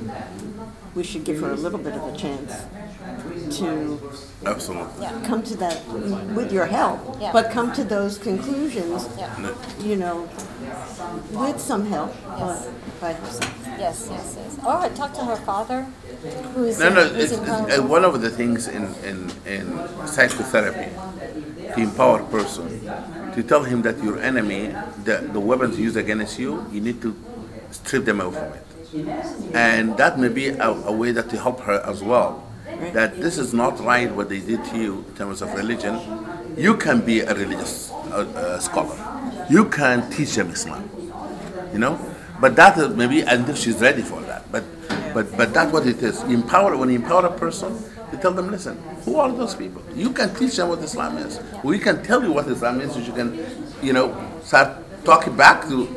we should give her a little bit of a chance to Absolutely. Yeah. come to that, with your help, Yeah. but come to those conclusions, Yeah. you know, with some help, Yes. but by herself. Yes, yes, yes. Or talk to her father, who's No, who's in Congo. one of the things in psychotherapy to empower a person to tell him that your enemy, the weapons used against you, you need to strip them away from it. And that may be a way that to help her as well. That this is not right what they did to you in terms of religion. You can be a religious scholar. You can teach them Islam, you know. But that is maybe until she's ready for that. But that's what it is. When you empower a person, you tell them, listen, who are those people? You can teach them what Islam is. We can tell you what Islam is, so you can, you know, start talking back to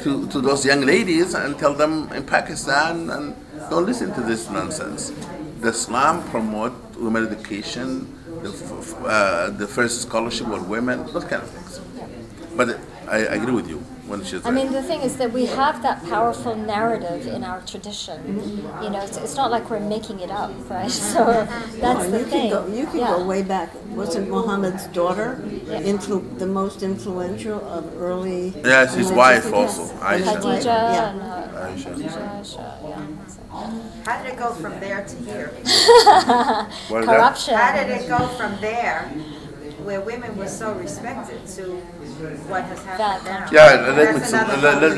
those young ladies and tell them in Pakistan, and don't listen to this nonsense. The Islam promote women education, the first scholarship for women, those kind of things. But I agree with you when she's. I mean, the thing is that we have that powerful narrative in our tradition. You know, it's not like we're making it up, right? So that's the thing. You can go way back. Wasn't Muhammad's daughter the most influential of early? Yes, his wife also, Aisha. Aisha. Yeah. Aisha. How did it go from there to here? Corruption. How did it go from there, where women were so respected, to what has happened now? Yeah,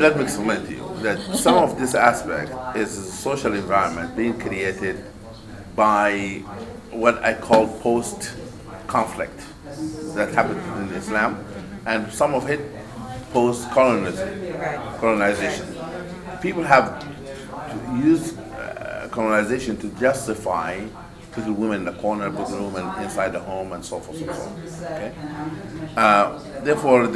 let me explain to you that some of this aspect is a social environment being created by what I call post-conflict that happened in Islam, and some of it post-colonization. People have used colonization to justify putting women in the corner, putting women inside the home, and so forth and so on. Okay? Therefore,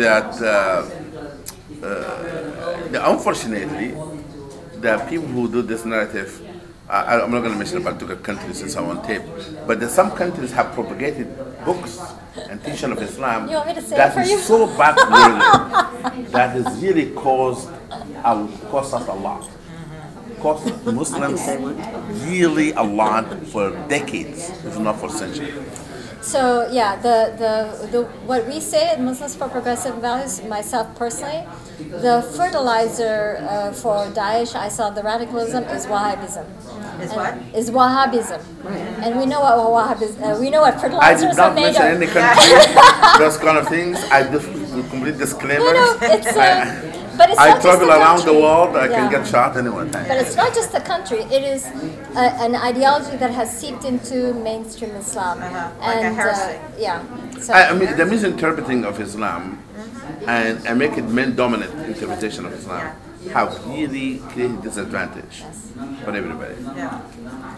unfortunately, the people who do this narrative, I'm not going to mention particular countries since I'm on tape, but some countries have propagated books and teaching of Islam that is so backward that has really cost us a lot. Cost Muslims really a lot for decades, if not for centuries. So yeah, the what we say at Muslims for Progressive Values, myself personally, the fertilizer for Daesh, ISIL, the radicalism is Wahhabism. Is what? Is Wahhabism, and we know what Wahhabism. We know what fertilizers are made of. I did not mention any country, those kind of things. I just complete disclaimer. No, it's. But it's I not travel just the around the country. world, I can get shot anyone. But it's not just the country, it is an ideology that has seeped into mainstream Islam. Like a heresy. So I mean, the misinterpreting of Islam and make it men-dominant interpretation of Islam have really created disadvantage for everybody. Yeah.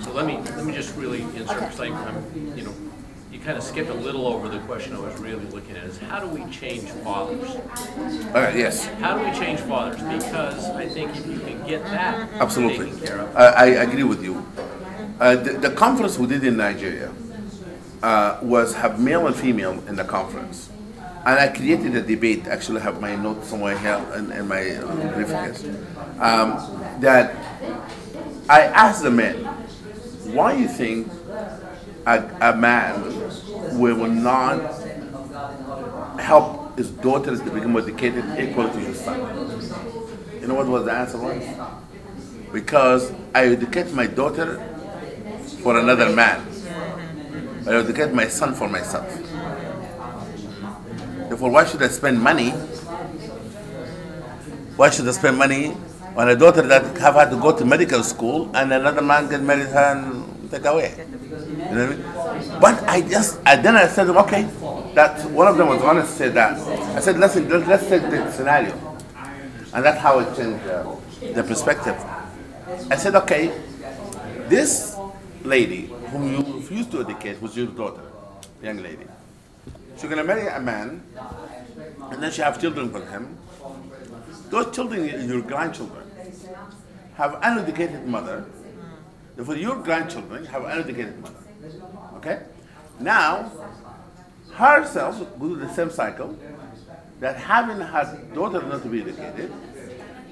So let me just really insert something. You know, you kind of skipped a little over the question I was really looking at, is how do we change fathers? Yes. How do we change fathers? Because I think if you can get that Absolutely. taken care of. I agree with you. The conference we did in Nigeria was have male and female in the conference. And I created a debate, actually have my notes somewhere here in my briefcase, that I asked the men, why do you think a man will not help his daughters to become educated equal to his son? You know what was the answer was? Because I educate my daughter for another man. I educate my son for myself. Therefore, why should I spend money? Why should I spend money on a daughter that have had to go to medical school and another man get married her and take away? You know what I mean? But then I said, okay, that one of them was honest, said that. I said, let's take the scenario. And that's how it changed the perspective. I said, okay, this lady whom you refuse to educate was your daughter, young lady. She's going to marry a man, and then she have children with him. Those children, your grandchildren, have an uneducated mother. Therefore, your grandchildren have an uneducated mother. Okay? Now, herself will do the same cycle, that having her daughter not to be educated,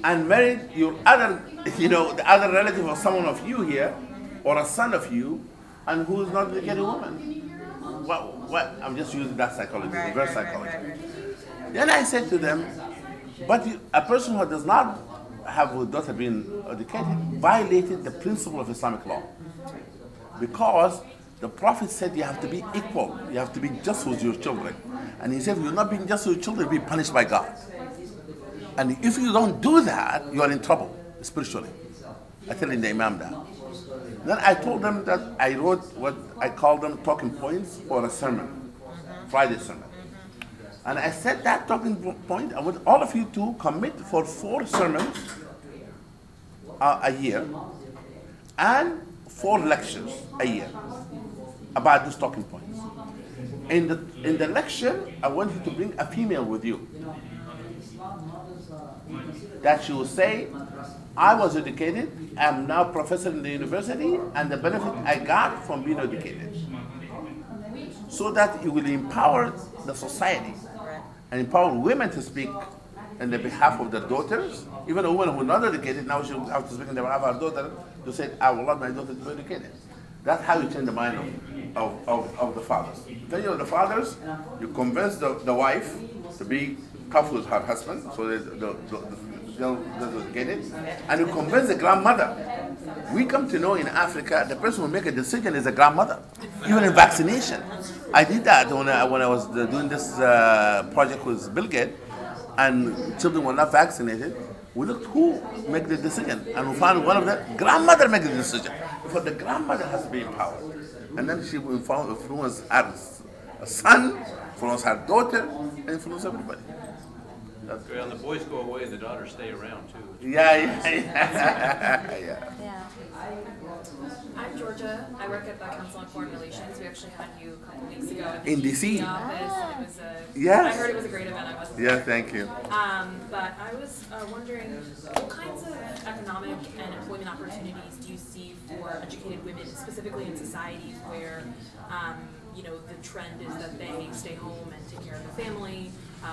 and married your other, the other relative or someone of you here, or a son of you, and who is not an educated woman. What? I'm just using that psychology, reverse psychology. Then I said to them, but a person who does not have a daughter being educated violated the principle of Islamic law. Because the Prophet said you have to be equal, you have to be just with your children. And he said, you're not being just to your children, you'll be punished by God. And if you don't do that, you are in trouble, spiritually. I tell the Imam that. Then I told them that I wrote what I call them talking points for a sermon, Friday sermon. And I said that talking point, I want all of you to commit for 4 sermons a year and 4 lectures a year about these talking points. In the lecture, I want you to bring a female with you. That she will say, I was educated, I'm now professor in the university, and the benefit I got from being educated. So that it will empower the society and empower women to speak on the behalf of their daughters. Even a woman who is not educated, now she will have to speak on the behalf of her daughter to say, I will want my daughter to be educated. That's how you change the mind of the fathers. Then you know the fathers, you convince the wife to be tough with her husband, so they'll get it, and you convince the grandmother. We come to know in Africa, the person who make a decision is a grandmother, even in vaccination. I did that when I was doing this project with Bill Gates, and children were not vaccinated. We looked who make the decision, and we found one of them, grandmother make the decision. Because the grandmother has to be empowered. And then she will influence her son, influence her daughter, and influence everybody. Well, the boys go away, the daughters stay around too. Yeah. I'm Georgia. I work at the Council on Foreign Relations. We actually had you a couple weeks ago in DC. Office, and it was yes. I heard it was a great event. I wasn't. Yeah, thank you. But I was wondering, what kinds of economic and employment opportunities do you see for educated women, specifically in societies where the trend is that they stay home and take care of their family,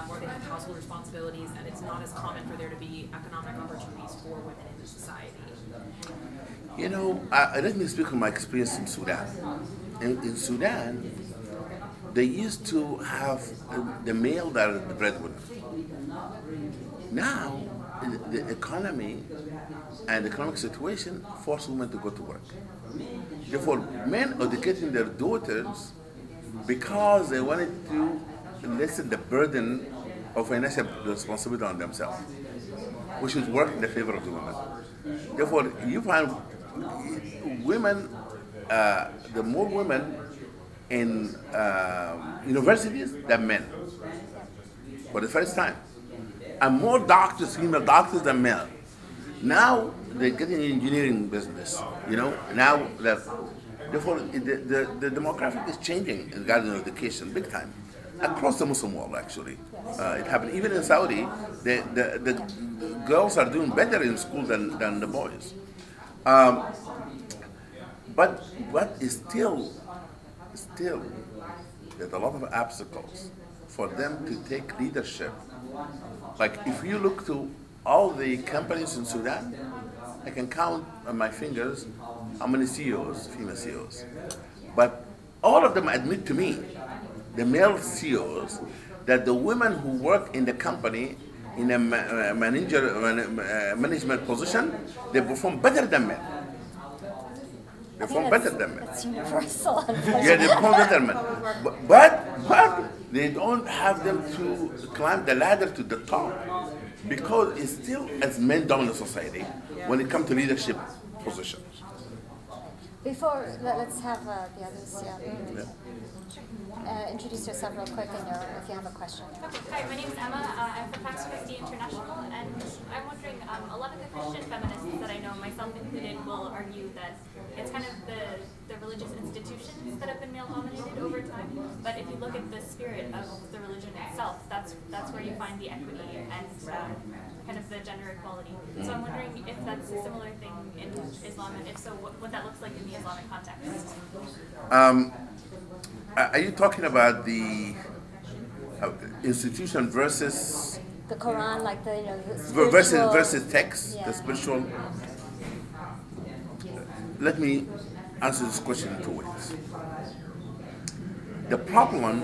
or they have household responsibilities, and it's not as common for there to be economic opportunities for women in the society? Let me speak from my experience in Sudan. In Sudan, they used to have the male that are the breadwinner. Now, the economy and the economic situation force women to go to work. Therefore, men educating their daughters because they wanted to lessen the burden of financial responsibility on themselves, which should work in the favor of the women. Therefore, you find women, the more women in universities than men, for the first time, and more doctors, female doctors than male. Now they're getting engineering business. Now that therefore the demographic is changing regarding education big time across the Muslim world. Actually, it happened even in Saudi. The girls are doing better in school than the boys. But what is still there's a lot of obstacles for them to take leadership. Like if you look to all the companies in Sudan, I can count on my fingers how many CEOs, female CEOs. But all of them admit to me, the male CEOs, that the women who work in the company in a management position, they perform better than men. They perform better than men. That's universal. Yeah, they perform better than men. But they don't have them to climb the ladder to the top because it's still as men-dominant society when it comes to leadership positions. Before, let's have the others. Introduce yourself real quick if you have a question. Okay. Hi, my name is Emma. I'm from Pax Christi International, and I'm wondering, a lot of the Christian feminists that I know, myself included, will argue that it's kind of the religious institutions that have been male-dominated over time. But if you look at the spirit of the religion itself, that's where you find the equity and kind of the gender equality. So I'm wondering if that's a similar thing in Islam, and if so, what that looks like in the Islamic context. Are you talking about the institution versus the Quran, like the spiritual versus text, the spiritual? Let me answer this question in 2 ways. The problem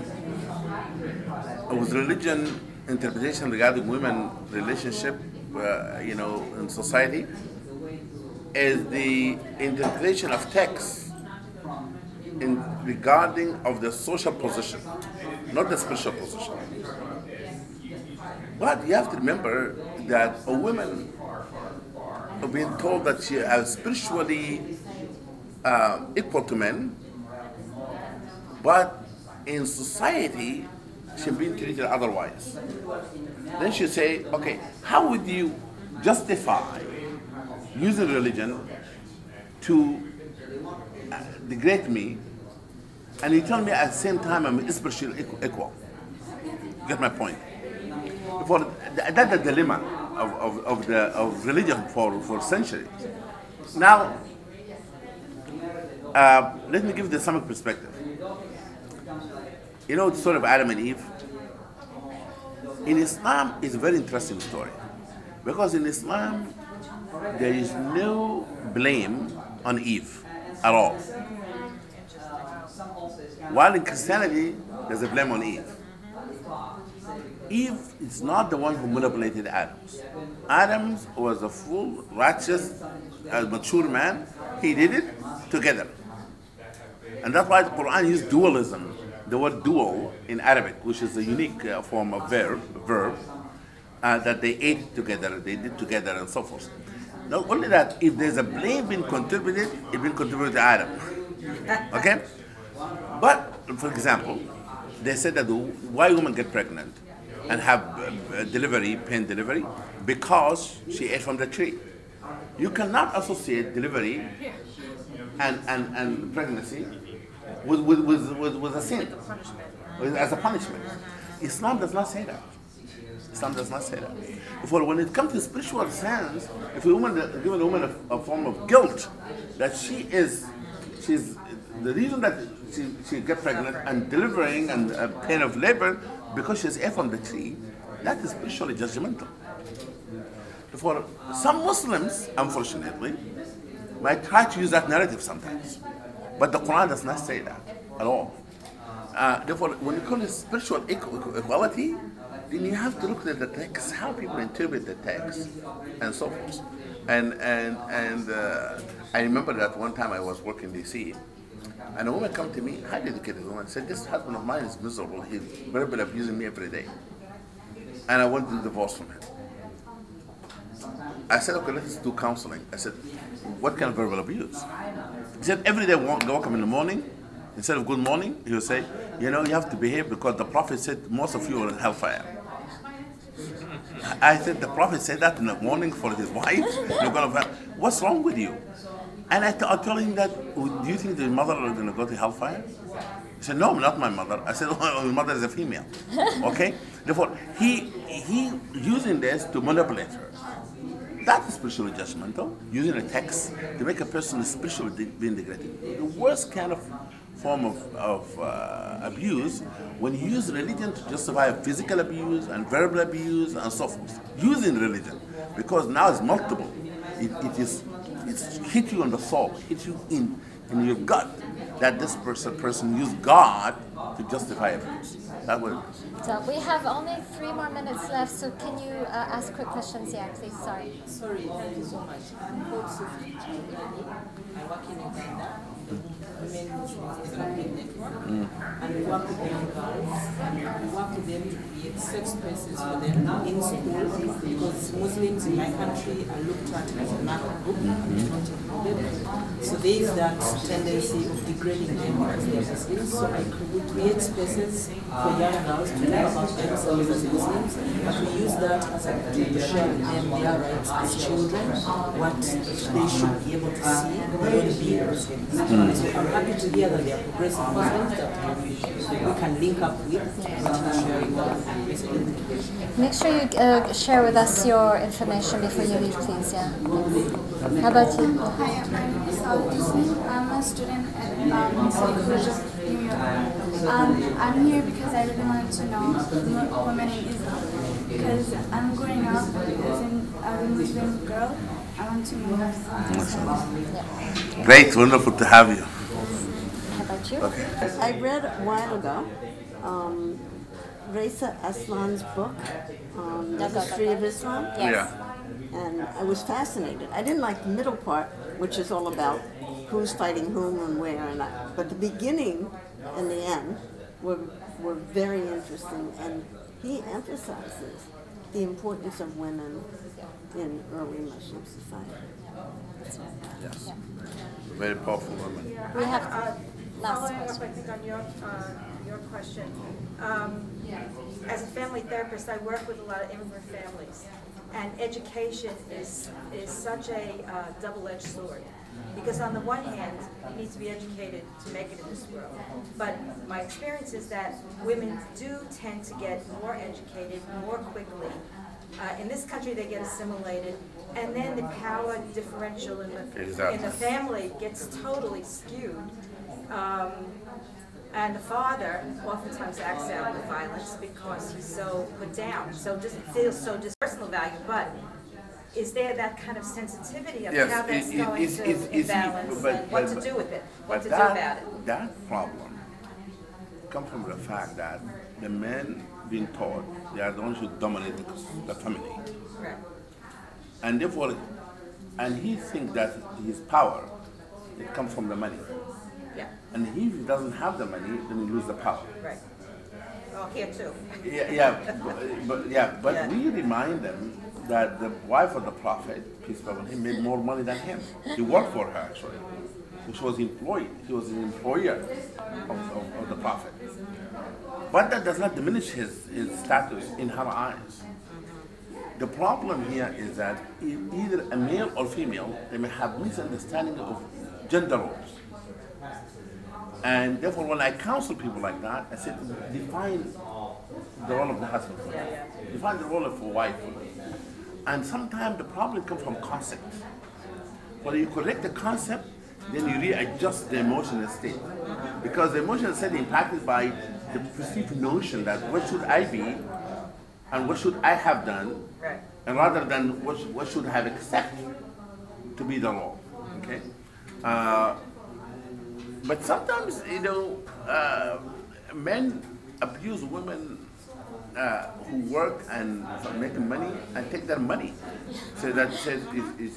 with religion interpretation regarding women relationship, in society, is the interpretation of text regarding of the social position. not the spiritual position. But you have to remember that a woman being told that she is spiritually equal to men, but in society she's being treated otherwise. Then she say, okay, how would you justify using religion to degrade me, and you tell me at the same time I'm spiritually equal? Get my point? That's the dilemma of religion for centuries. Now, let me give the Islamic perspective. You know the story of Adam and Eve? In Islam, it's a very interesting story. Because in Islam, there is no blame on Eve at all. While in Christianity, there's a blame on Eve. Eve is not the one who manipulated Adam. Adam was a full, righteous, mature man. He did it together. And that's why the Quran used dualism, the word dual in Arabic, which is a unique form of verb, that they ate together, they did together, and so forth. Not only that, if there's a blame being contributed, it's been contributed to Adam. Okay? But, for example, they said that why women get pregnant and have pain delivery, because she ate from the tree. You cannot associate delivery and pregnancy with a sin, as a punishment. Islam does not say that. Islam does not say that. For when it comes to spiritual sense, if a woman give a woman a form of guilt that she's the reason that she gets pregnant and delivering and pain of labor because she's ate from the tree, that is spiritually judgmental. For some Muslims, unfortunately, might try to use that narrative sometimes, but the Quran does not say that at all. Therefore, when you call it spiritual equality, then you have to look at the text, how people interpret the text, and so forth. And I remember that one time I was working in DC, and a woman come to me, highly educated woman, said, "This husband of mine is miserable. He's verbally abusing me every day, and I want to divorce from him." I said, "Okay, let's do counseling." I said, "What kind of verbal abuse?" He said, "Every day, walk him in the morning. Instead of good morning, he will say, you have to behave because the Prophet said most of you are in hellfire." I said, "The Prophet said that in the morning for his wife? You're going to, what's wrong with you?" And I told him that, "Do you think the mother is going to go to hellfire?" He said, "No, not my mother." I said, "Oh, your mother is a female." Okay? Therefore, he using this to manipulate her. That is spiritually judgmental, using a text to make a person spiritually being degraded. The worst kind of form of abuse, when you use religion to justify physical abuse and verbal abuse and so forth. Using religion, because now it's multiple. It's hit you on the soul, hit you in your gut, that this person used God to justify abuse. That was it. So we have only 3 more minutes left, so can you ask quick questions? Yeah, please, sorry. Sorry, thank you so much. I'm called Sophie. I work in Uganda. Women Muslims Islamic Network. And we work with young girls. And we work with them to create safe spaces for them in school, because Muslims in my country are looked at as a narrow group, not included. So there is that tendency of degrading them because they are Muslims. So we create spaces for young girls to learn about themselves as Muslims, but we use that as a tool to share with them their rights as children, what they should be able to see beyond being Muslims. So I'm happy to hear that they are progressive Muslims that we can link up with and sharing that. Make sure you share with us your information before you leave, please. Yeah. How about you? Hi, I'm Saud. I'm a student at College of New York. I'm here because I really wanted to know women in Islam, because I'm growing up as a Muslim girl. I want to know Islam. Great, wonderful to have you. How about you? Okay. I read a while ago Raisa Aslan's book on the history of Islam. Yes. Yeah. And I was fascinated. I didn't like the middle part, which is all about who's fighting whom and where, but the beginning and the end were very interesting, and he emphasizes the importance of women in early Muslim society. Yes. Very powerful women. Yeah, We I have have, last following up, question. I think, on your question. As a family therapist, I work with a lot of immigrant families, and education is such a double-edged sword. Because on the one hand, you need to be educated to make it in this world. But my experience is that women do tend to get more educated more quickly. In this country, they get assimilated, and then the power differential in the family gets totally skewed. And the father oftentimes acts out with violence because he's so put down, so just feels so personal value. But is there that kind of sensitivity of how that's going to imbalance and what to do with it, what to do about it? That problem comes from the fact that the men being taught they are the ones who dominate the family. Right. And therefore, and he thinks that his power, it comes from the money. Yeah. And if he doesn't have the money, then he loses the power. Right. Well, here too. But we remind them that the wife of the prophet, peace be upon him, made more money than him. He worked for her actually. She was employed. He was an employer of the prophet. But that does not diminish his status in her eyes. The problem here is that either a male or female, they may have misunderstanding of gender roles. And therefore, when I counsel people like that, I said, define the role of the husband, define the role of a wife. And sometimes the problem comes from concept. When you correct the concept, then you readjust the emotional state. Because the emotional state is impacted by the perceived notion that what should I be and what should I have done, and rather than what should I have accepted to be the role. Okay? But sometimes, men abuse women who work and make money and take their money. So that says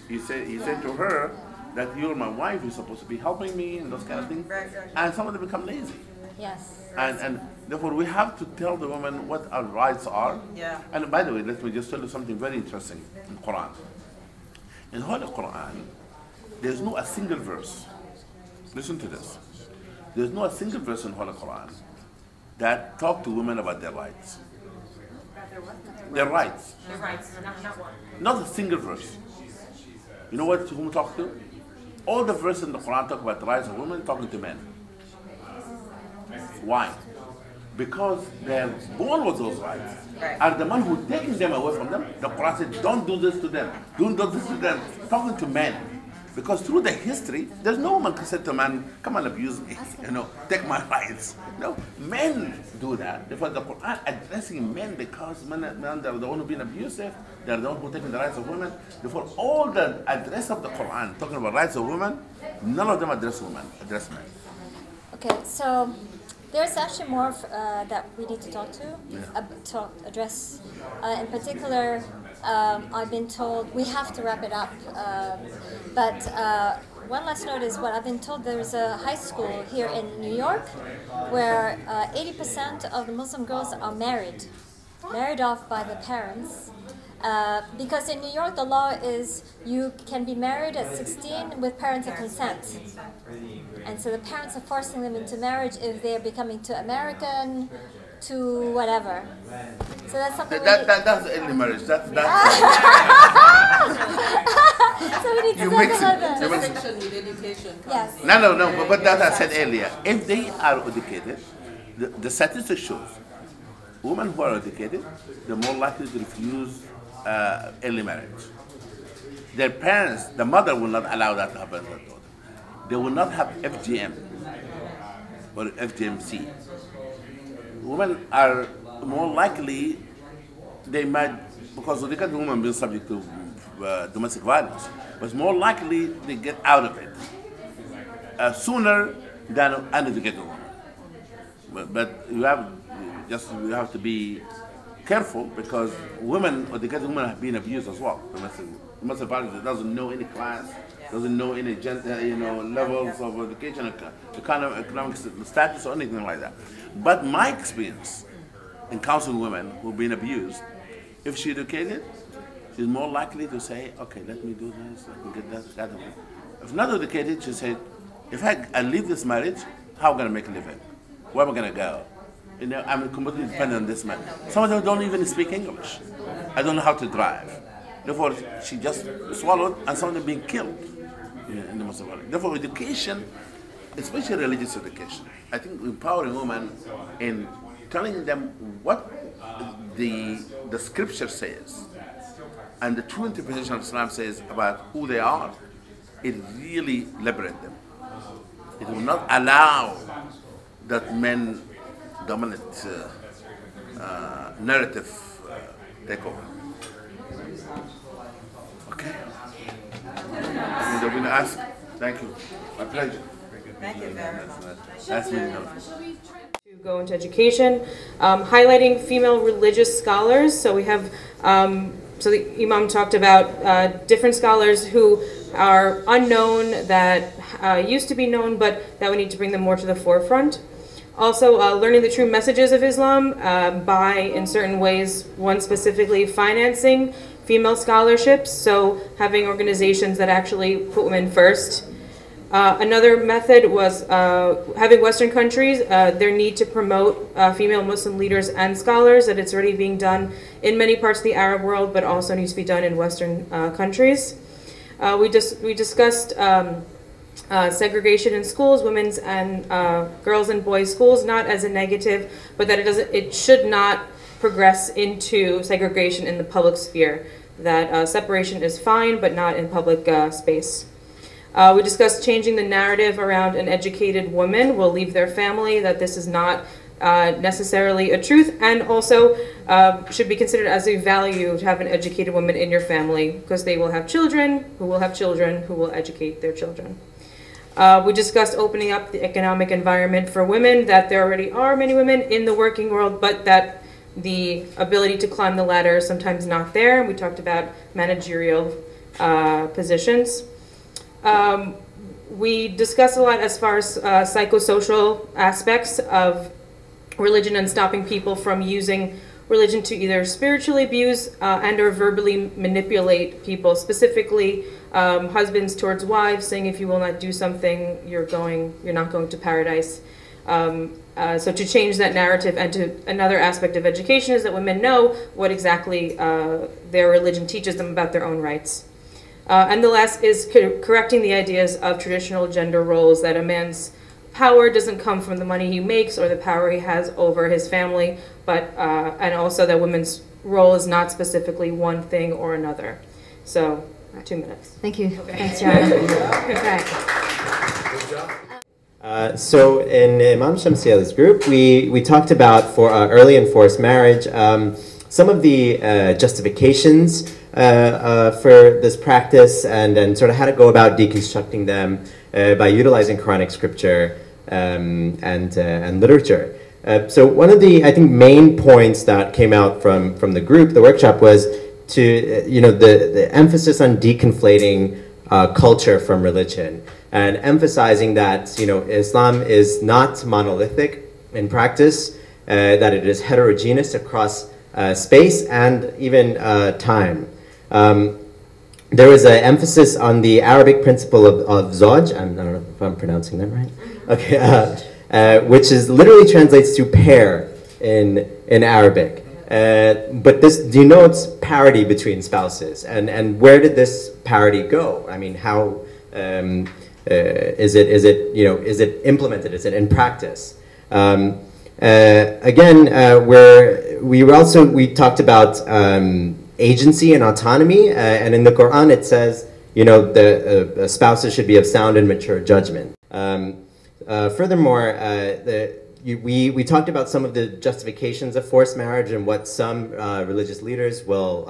he said to her that you're my wife, you're supposed to be helping me and those kind of things. And some of them become lazy. Yes. And therefore we have to tell the women what our rights are. Yeah. And by the way, let me just tell you something very interesting in Quran. In Holy Quran, there's no a single verse. Listen to this. There's no a single verse in Holy Quran that talk to women about their rights. Their rights. Their rights, not one. Not a single verse. You know what to whom talk to? All the verses in the Quran talk about the rights of women talking to men. Why? Because they're born with those rights. Are the man who taking them away from them? The Quran said, don't do this to them. Don't do this to them. Talking to men. Because through the history, there's no woman who said to a man, come and abuse me, take my rights. No, men do that. Therefore, the Quran addressing men because men are the one who been abusive, they're the one who taking the rights of women. Therefore, all the address of the Quran talking about rights of women, none of them address women, address men. Okay, so there's actually more that we need to talk to, address. In particular, I've been told we have to wrap it up. But one last note is what I've been told. There's a high school here in New York where 80% of the Muslim girls are married off by the parents. Because in New York, the law is you can be married at 16 with parental consent. And so the parents are forcing them into marriage if they're becoming too American, to whatever. So that's something that's early marriage. That's so we need to you talk mix about it. that. Section with education. Yes. No, but that I said earlier. If they are educated, the statistics shows women who are educated, they're more likely to refuse early marriage. Their parents, the mother will not allow that to happen to their daughter. They will not have FGM or FGMC. Women are more likely, they might, because look at the woman being subject to domestic violence, but it's more likely they get out of it sooner than an uneducated woman. But you have to be careful because women, educated women, have been abused as well. Domestic Muslim parents that doesn't know any class, doesn't know any levels of education, economic status, or anything like that. But my experience in counseling women who've been abused, if she's educated, she's more likely to say, okay, let me do this, let me get that. If not educated, she said, if I leave this marriage, how am I going to make a living? Where am I going to go? I'm completely dependent on this man. Some of them don't even speak English. I don't know how to drive. Therefore, she just swallowed, and some of them being killed in the Muslim world. Therefore, education, especially religious education, I think empowering women in telling them what the scripture says and the true interpretation of Islam says about who they are, it really liberates them. It will not allow that men dominant narrative take over. Okay? I'm going to ask. Thank you. My pleasure. Thank you very much. Ask me to go into education, highlighting female religious scholars. So we have, so the Imam talked about different scholars who are unknown, that used to be known, but that we need to bring them more to the forefront. Also, learning the true messages of Islam by, in certain ways, one specifically financing female scholarships, so having organizations that actually put women first. Another method was having Western countries, their need to promote female Muslim leaders and scholars, that it's already being done in many parts of the Arab world, but also needs to be done in Western countries. We discussed segregation in schools, women's and girls and boys schools, not as a negative, but that it should not progress into segregation in the public sphere. That separation is fine, but not in public space. We discussed changing the narrative around an educated woman will leave their family, that this is not necessarily a truth, and also should be considered as a value to have an educated woman in your family, because they will have children who will have children who will educate their children. We discussed opening up the economic environment for women, that there already are many women in the working world, but that the ability to climb the ladder is sometimes not there. We talked about managerial positions. We discussed a lot as far as psychosocial aspects of religion and stopping people from using religion to either spiritually abuse and or verbally manipulate people, specifically husbands towards wives, saying if you will not do something, you're not going to paradise. So to change that narrative, and to another aspect of education is that women know what exactly their religion teaches them about their own rights. And the last is correcting the ideas of traditional gender roles, that a man's power doesn't come from the money he makes or the power he has over his family, but and also that women's role is not specifically one thing or another. So, 2 minutes. Thank you. Okay. Thanks, Jana. Good job. So in Imam Shamsiel's group, we talked about for early and forced marriage, some of the justifications for this practice, and sort of how to go about deconstructing them by utilizing Quranic scripture and literature. So one of the, I think, main points that came out from the group, the workshop, was to, the emphasis on deconflating culture from religion, and emphasizing that, Islam is not monolithic in practice, that it is heterogeneous across space and even time. There was an emphasis on the Arabic principle of zawj, I don't know if I'm pronouncing that right, okay, which literally translates to pair in Arabic. But this denotes parity between spouses, and where did this parity go? I mean, how is it implemented? Is it in practice? Again, we talked about agency and autonomy, and in the Quran it says, the spouses should be of sound and mature judgment. Furthermore, we talked about some of the justifications of forced marriage and what some religious leaders will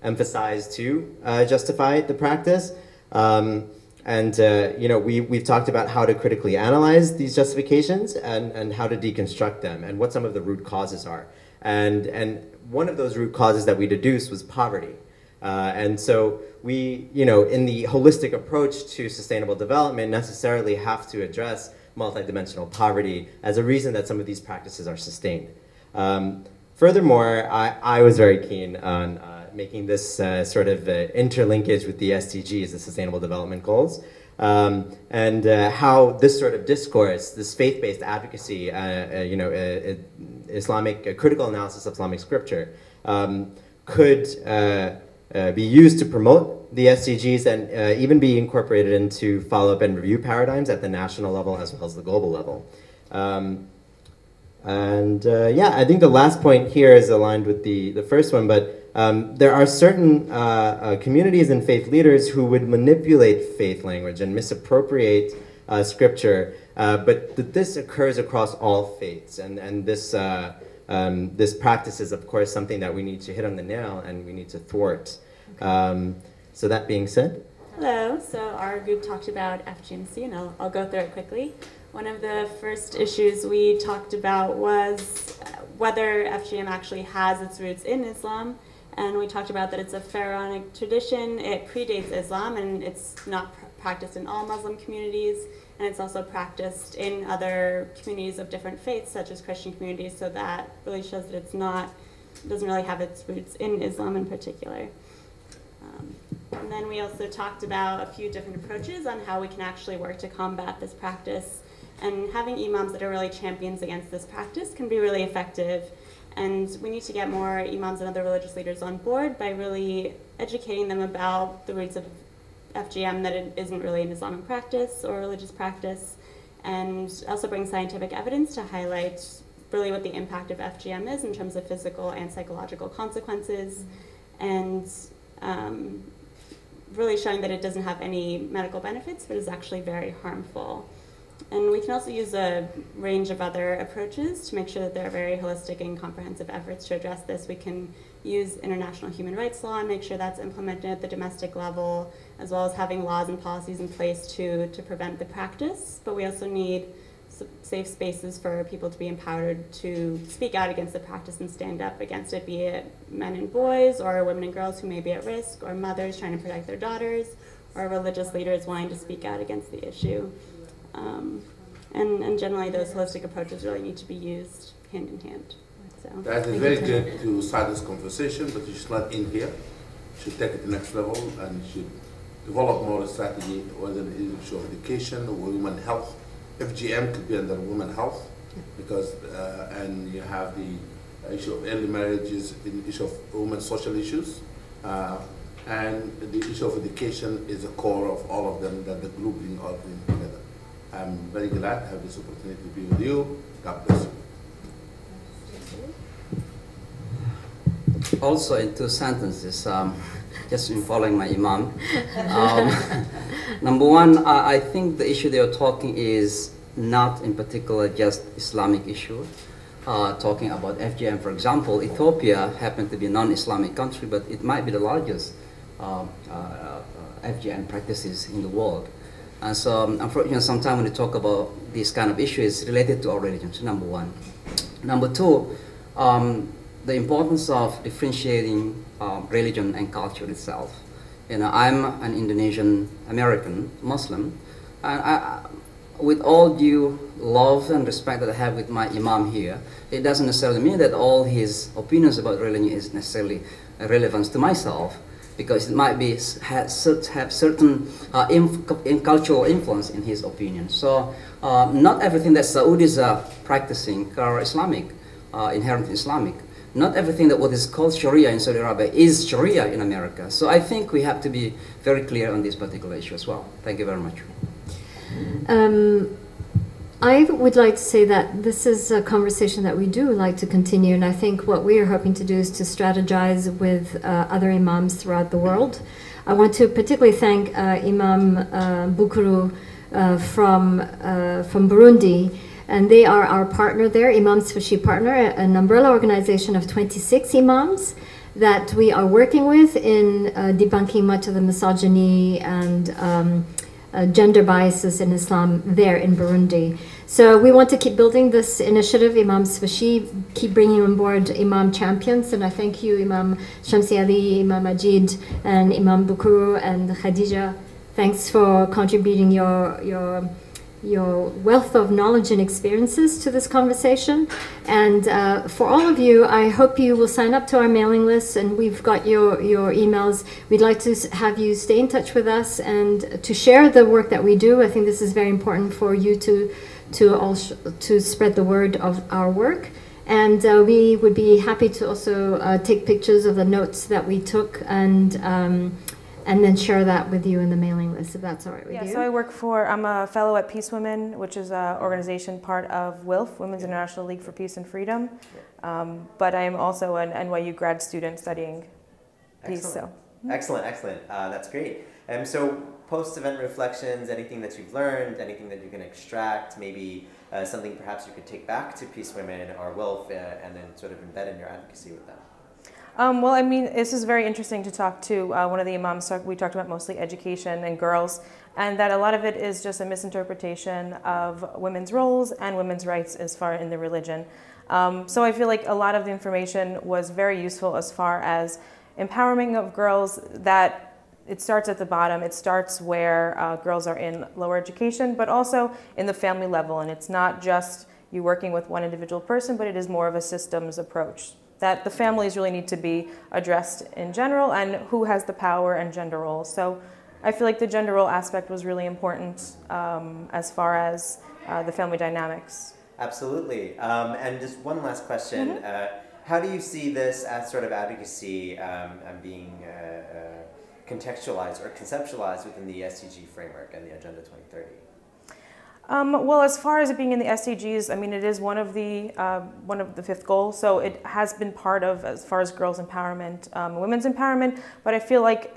emphasize to justify the practice. We've talked about how to critically analyze these justifications and how to deconstruct them, and what some of the root causes are. And one of those root causes that we deduced was poverty. And so we, in the holistic approach to sustainable development, necessarily have to address multidimensional poverty as a reason that some of these practices are sustained. Furthermore, I was very keen on making this sort of interlinkage with the SDGs, the Sustainable Development Goals, and how this sort of discourse, this faith-based advocacy, Islamic critical analysis of Islamic scripture, could be used to promote the SDGs and even be incorporated into follow-up and review paradigms at the national level as well as the global level. Yeah, I think the last point here is aligned with the first one, but there are certain communities and faith leaders who would manipulate faith language and misappropriate scripture, but this occurs across all faiths, and this practice is, of course, something that we need to hit on the nail and we need to thwart. So that being said. Hello, so our group talked about FGMC, and I'll go through it quickly. One of the first issues we talked about was whether FGM actually has its roots in Islam, and we talked about that it's a pharaonic tradition, it predates Islam, and it's not practiced in all Muslim communities, and it's also practiced in other communities of different faiths, such as Christian communities, so that really shows that it doesn't really have its roots in Islam in particular. And then we also talked about a few different approaches on how we can actually work to combat this practice. And having imams that are really champions against this practice can be really effective. And we need to get more imams and other religious leaders on board by really educating them about the roots of FGM, that it isn't really an Islamic practice or religious practice, and also bring scientific evidence to highlight really what the impact of FGM is in terms of physical and psychological consequences, and really showing that it doesn't have any medical benefits, but is actually very harmful. And we can also use a range of other approaches to make sure that there are very holistic and comprehensive efforts to address this. We can use international human rights law and make sure that's implemented at the domestic level, as well as having laws and policies in place to prevent the practice. But we also need safe spaces for people to be empowered to speak out against the practice and stand up against it, be it men and boys, or women and girls who may be at risk, or mothers trying to protect their daughters, or religious leaders wanting to speak out against the issue. And generally those holistic approaches really need to be used hand in hand. So, that is very good to start this conversation, but you should not end here. You should take it to the next level and you should develop more strategy, whether it is issue of education or women health. FGM could be under women health, because and you have the issue of early marriages, the issue of women's social issues, and the issue of education is the core of all of them, that the group bring all of them together. I'm very glad to have this opportunity to be with you. God bless you. Also, in 2 sentences, just in following my imam. Number one, I think the issue they are talking is not in particular just Islamic issue. Talking about FGM, for example, Ethiopia happened to be a non-Islamic country, but it might be the largest FGM practices in the world. And so, unfortunately, sometimes when we talk about these kind of issues, related to our religion, so number one. Number two, the importance of differentiating religion and culture itself. I'm an Indonesian American Muslim, and with all due love and respect that I have with my imam here, it doesn't necessarily mean that all his opinions about religion is necessarily relevant to myself, because it might be have certain cultural influence in his opinion. So not everything that Saudis are practicing are Islamic, inherently Islamic. Not everything that what is called Sharia in Saudi Arabia is Sharia in America. So I think we have to be very clear on this particular issue as well. Thank you very much. I would like to say that this is a conversation that we do like to continue, and I think what we are hoping to do is to strategize with other imams throughout the world. I want to particularly thank Imam Bukuru from Burundi, and they are our partner there, Imams Fashi Partner, an umbrella organization of 26 imams that we are working with in debunking much of the misogyny and gender biases in Islam there in Burundi. So we want to keep building this initiative. Imam Swashi, keep bringing on board Imam champions, and I thank you, Imam Shamsi Ali, Imam Majid, and Imam Bukuru and Khadija. Thanks for contributing your wealth of knowledge and experiences to this conversation. And for all of you, I hope you will sign up to our mailing list, and we've got your emails. We'd like to have you stay in touch with us and to share the work that we do. I think this is very important for you to spread the word of our work. And we would be happy to also take pictures of the notes that we took and then share that with you in the mailing list, if that's all right with you. Yeah, so I'm a fellow at Peace Women, which is an organization part of WILF, Women's International League for Peace and Freedom. But I am also an NYU grad student studying peace. Excellent. So. Excellent, excellent. That's great. So post-event reflections, anything that you've learned, anything that you can extract, maybe something perhaps you could take back to Peace Women or WILF and then sort of embed in your advocacy with them? Well, I mean, this is very interesting to talk to one of the imams. We talked about mostly education and girls, and that a lot of it is just a misinterpretation of women's roles and women's rights as far in the religion. So I feel like a lot of the information was very useful as far as empowerment of girls, that it starts at the bottom. It starts where girls are in lower education, but also in the family level. And it's not just you working with one individual person, but it is more of a systems approach, that the families really need to be addressed in general, and who has the power and gender roles. So I feel like the gender role aspect was really important as far as the family dynamics. Absolutely. And just one last question. How do you see this as sort of advocacy being contextualized or conceptualized within the SDG framework and the Agenda 2030? Well, as far as it being in the SDGs, I mean, it is one of the fifth goals, so it has been part of as far as girls' empowerment, women's empowerment, but I feel like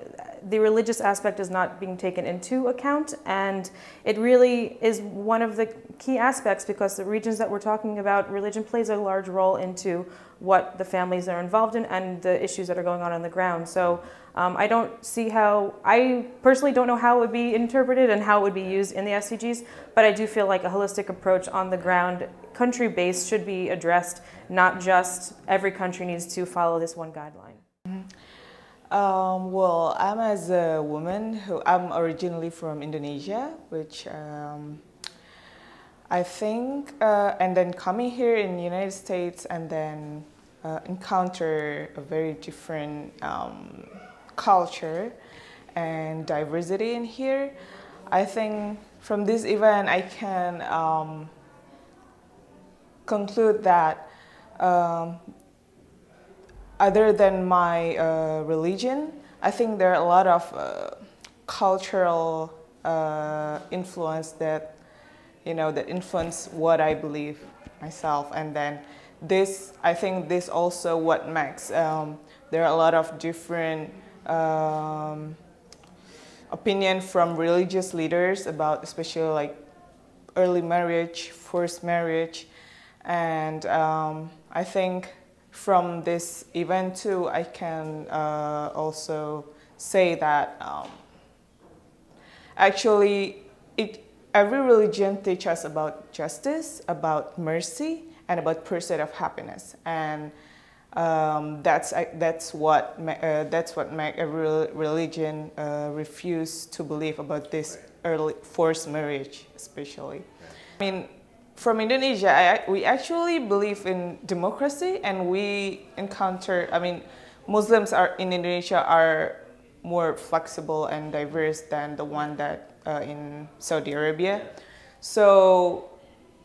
the religious aspect is not being taken into account, and it really is one of the key aspects, because the regions that we're talking about, religion plays a large role into what the families are involved in and the issues that are going on the ground. So I don't see how, I personally don't know how it would be interpreted and how it would be used in the SDGs, but I do feel like a holistic approach on the ground, country-based, should be addressed, not just every country needs to follow this one guideline. Well, I'm as a woman I'm originally from Indonesia, which I think, and then coming here in the United States and then encounter a very different culture and diversity in here. I think from this event I can conclude that other than my religion, I think there are a lot of cultural influence that that influence what I believe myself, and then this, I think this also what makes there are a lot of different opinion from religious leaders about especially like early marriage, forced marriage, and I think from this event too I can also say that actually every religion teaches us about justice, about mercy, and about pursuit of happiness, and that's what make every religion refuse to believe about this early forced marriage, especially. I mean, from Indonesia, we actually believe in democracy, and we encounter. I mean, Muslims in Indonesia are more flexible and diverse than the one that in Saudi Arabia. So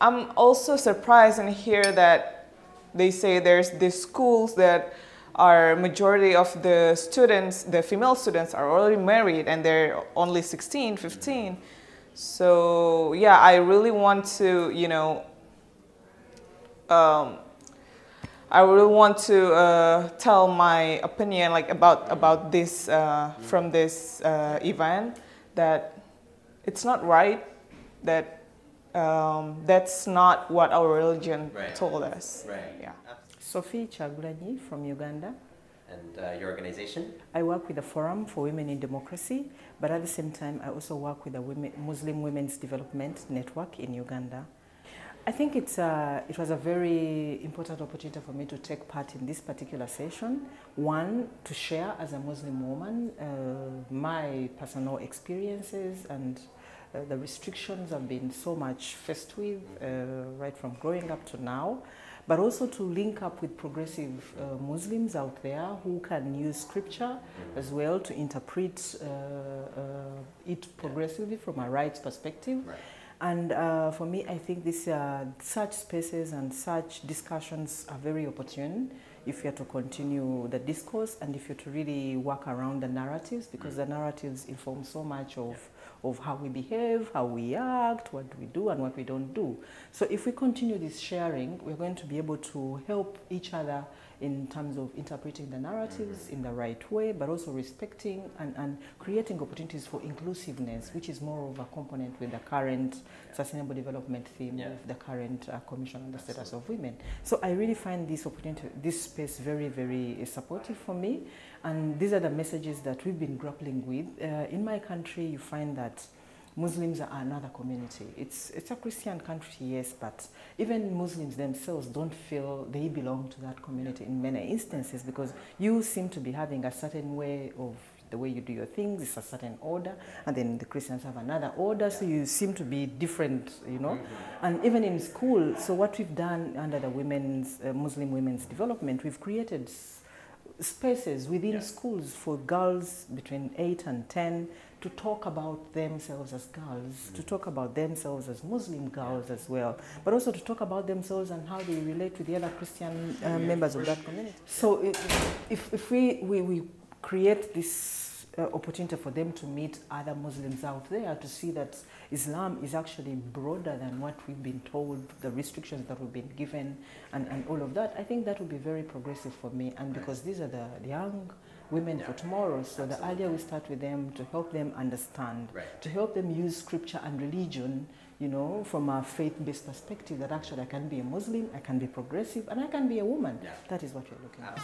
I'm also surprised and hear that they say there's these schools that are majority of the students, the female students, are already married and they're only 16, 15. So yeah, I really want to, I really want to tell my opinion like about this from this event, that it's not right, that that's not what our religion told us. Right. Yeah. Sophie Chagulanyi from Uganda. And your organization? I work with the Forum for Women in Democracy, but at the same time I also work with the Muslim Women's Development Network in Uganda. I think it was a very important opportunity for me to take part in this particular session. One, to share as a Muslim woman my personal experiences and the restrictions I've been so much faced with right from growing up to now, but also to link up with progressive Muslims out there who can use scripture as well to interpret it progressively from a rights perspective. Right. And for me, I think such spaces and such discussions are very opportune if you're to continue the discourse and if you're to really work around the narratives, because the narratives inform so much of how we behave, how we act, what we do and what we don't do. So if we continue this sharing, we're going to be able to help each other in terms of interpreting the narratives in the right way, but also respecting and creating opportunities for inclusiveness, which is more of a component with the current sustainable development theme of the current Commission on the Status of Women. So I really find this opportunity, this space very, very supportive for me. And these are the messages that we've been grappling with. In my country, you find that Muslims are another community. It's a Christian country, yes, but even Muslims themselves don't feel they belong to that community in many instances, because you seem to be having a certain way of the way you do your things, it's a certain order, and then the Christians have another order, so you seem to be different, you know. And even in school, so what we've done under the Muslim Women's Development, we've created spaces within schools for girls between 8 and 10 to talk about themselves as girls, to talk about themselves as Muslim girls as well, but also to talk about themselves and how they relate with the other Christian members of that community. So if we create this opportunity for them to meet other Muslims out there, to see that Islam is actually broader than what we've been told, the restrictions that we've been given, and all of that, I think that would be very progressive for me. And because these are the young women for tomorrow, so the earlier we start with them to help them understand, to help them use scripture and religion, you know, from a faith-based perspective, that actually I can be a Muslim, I can be progressive, and I can be a woman. That is what we're looking at.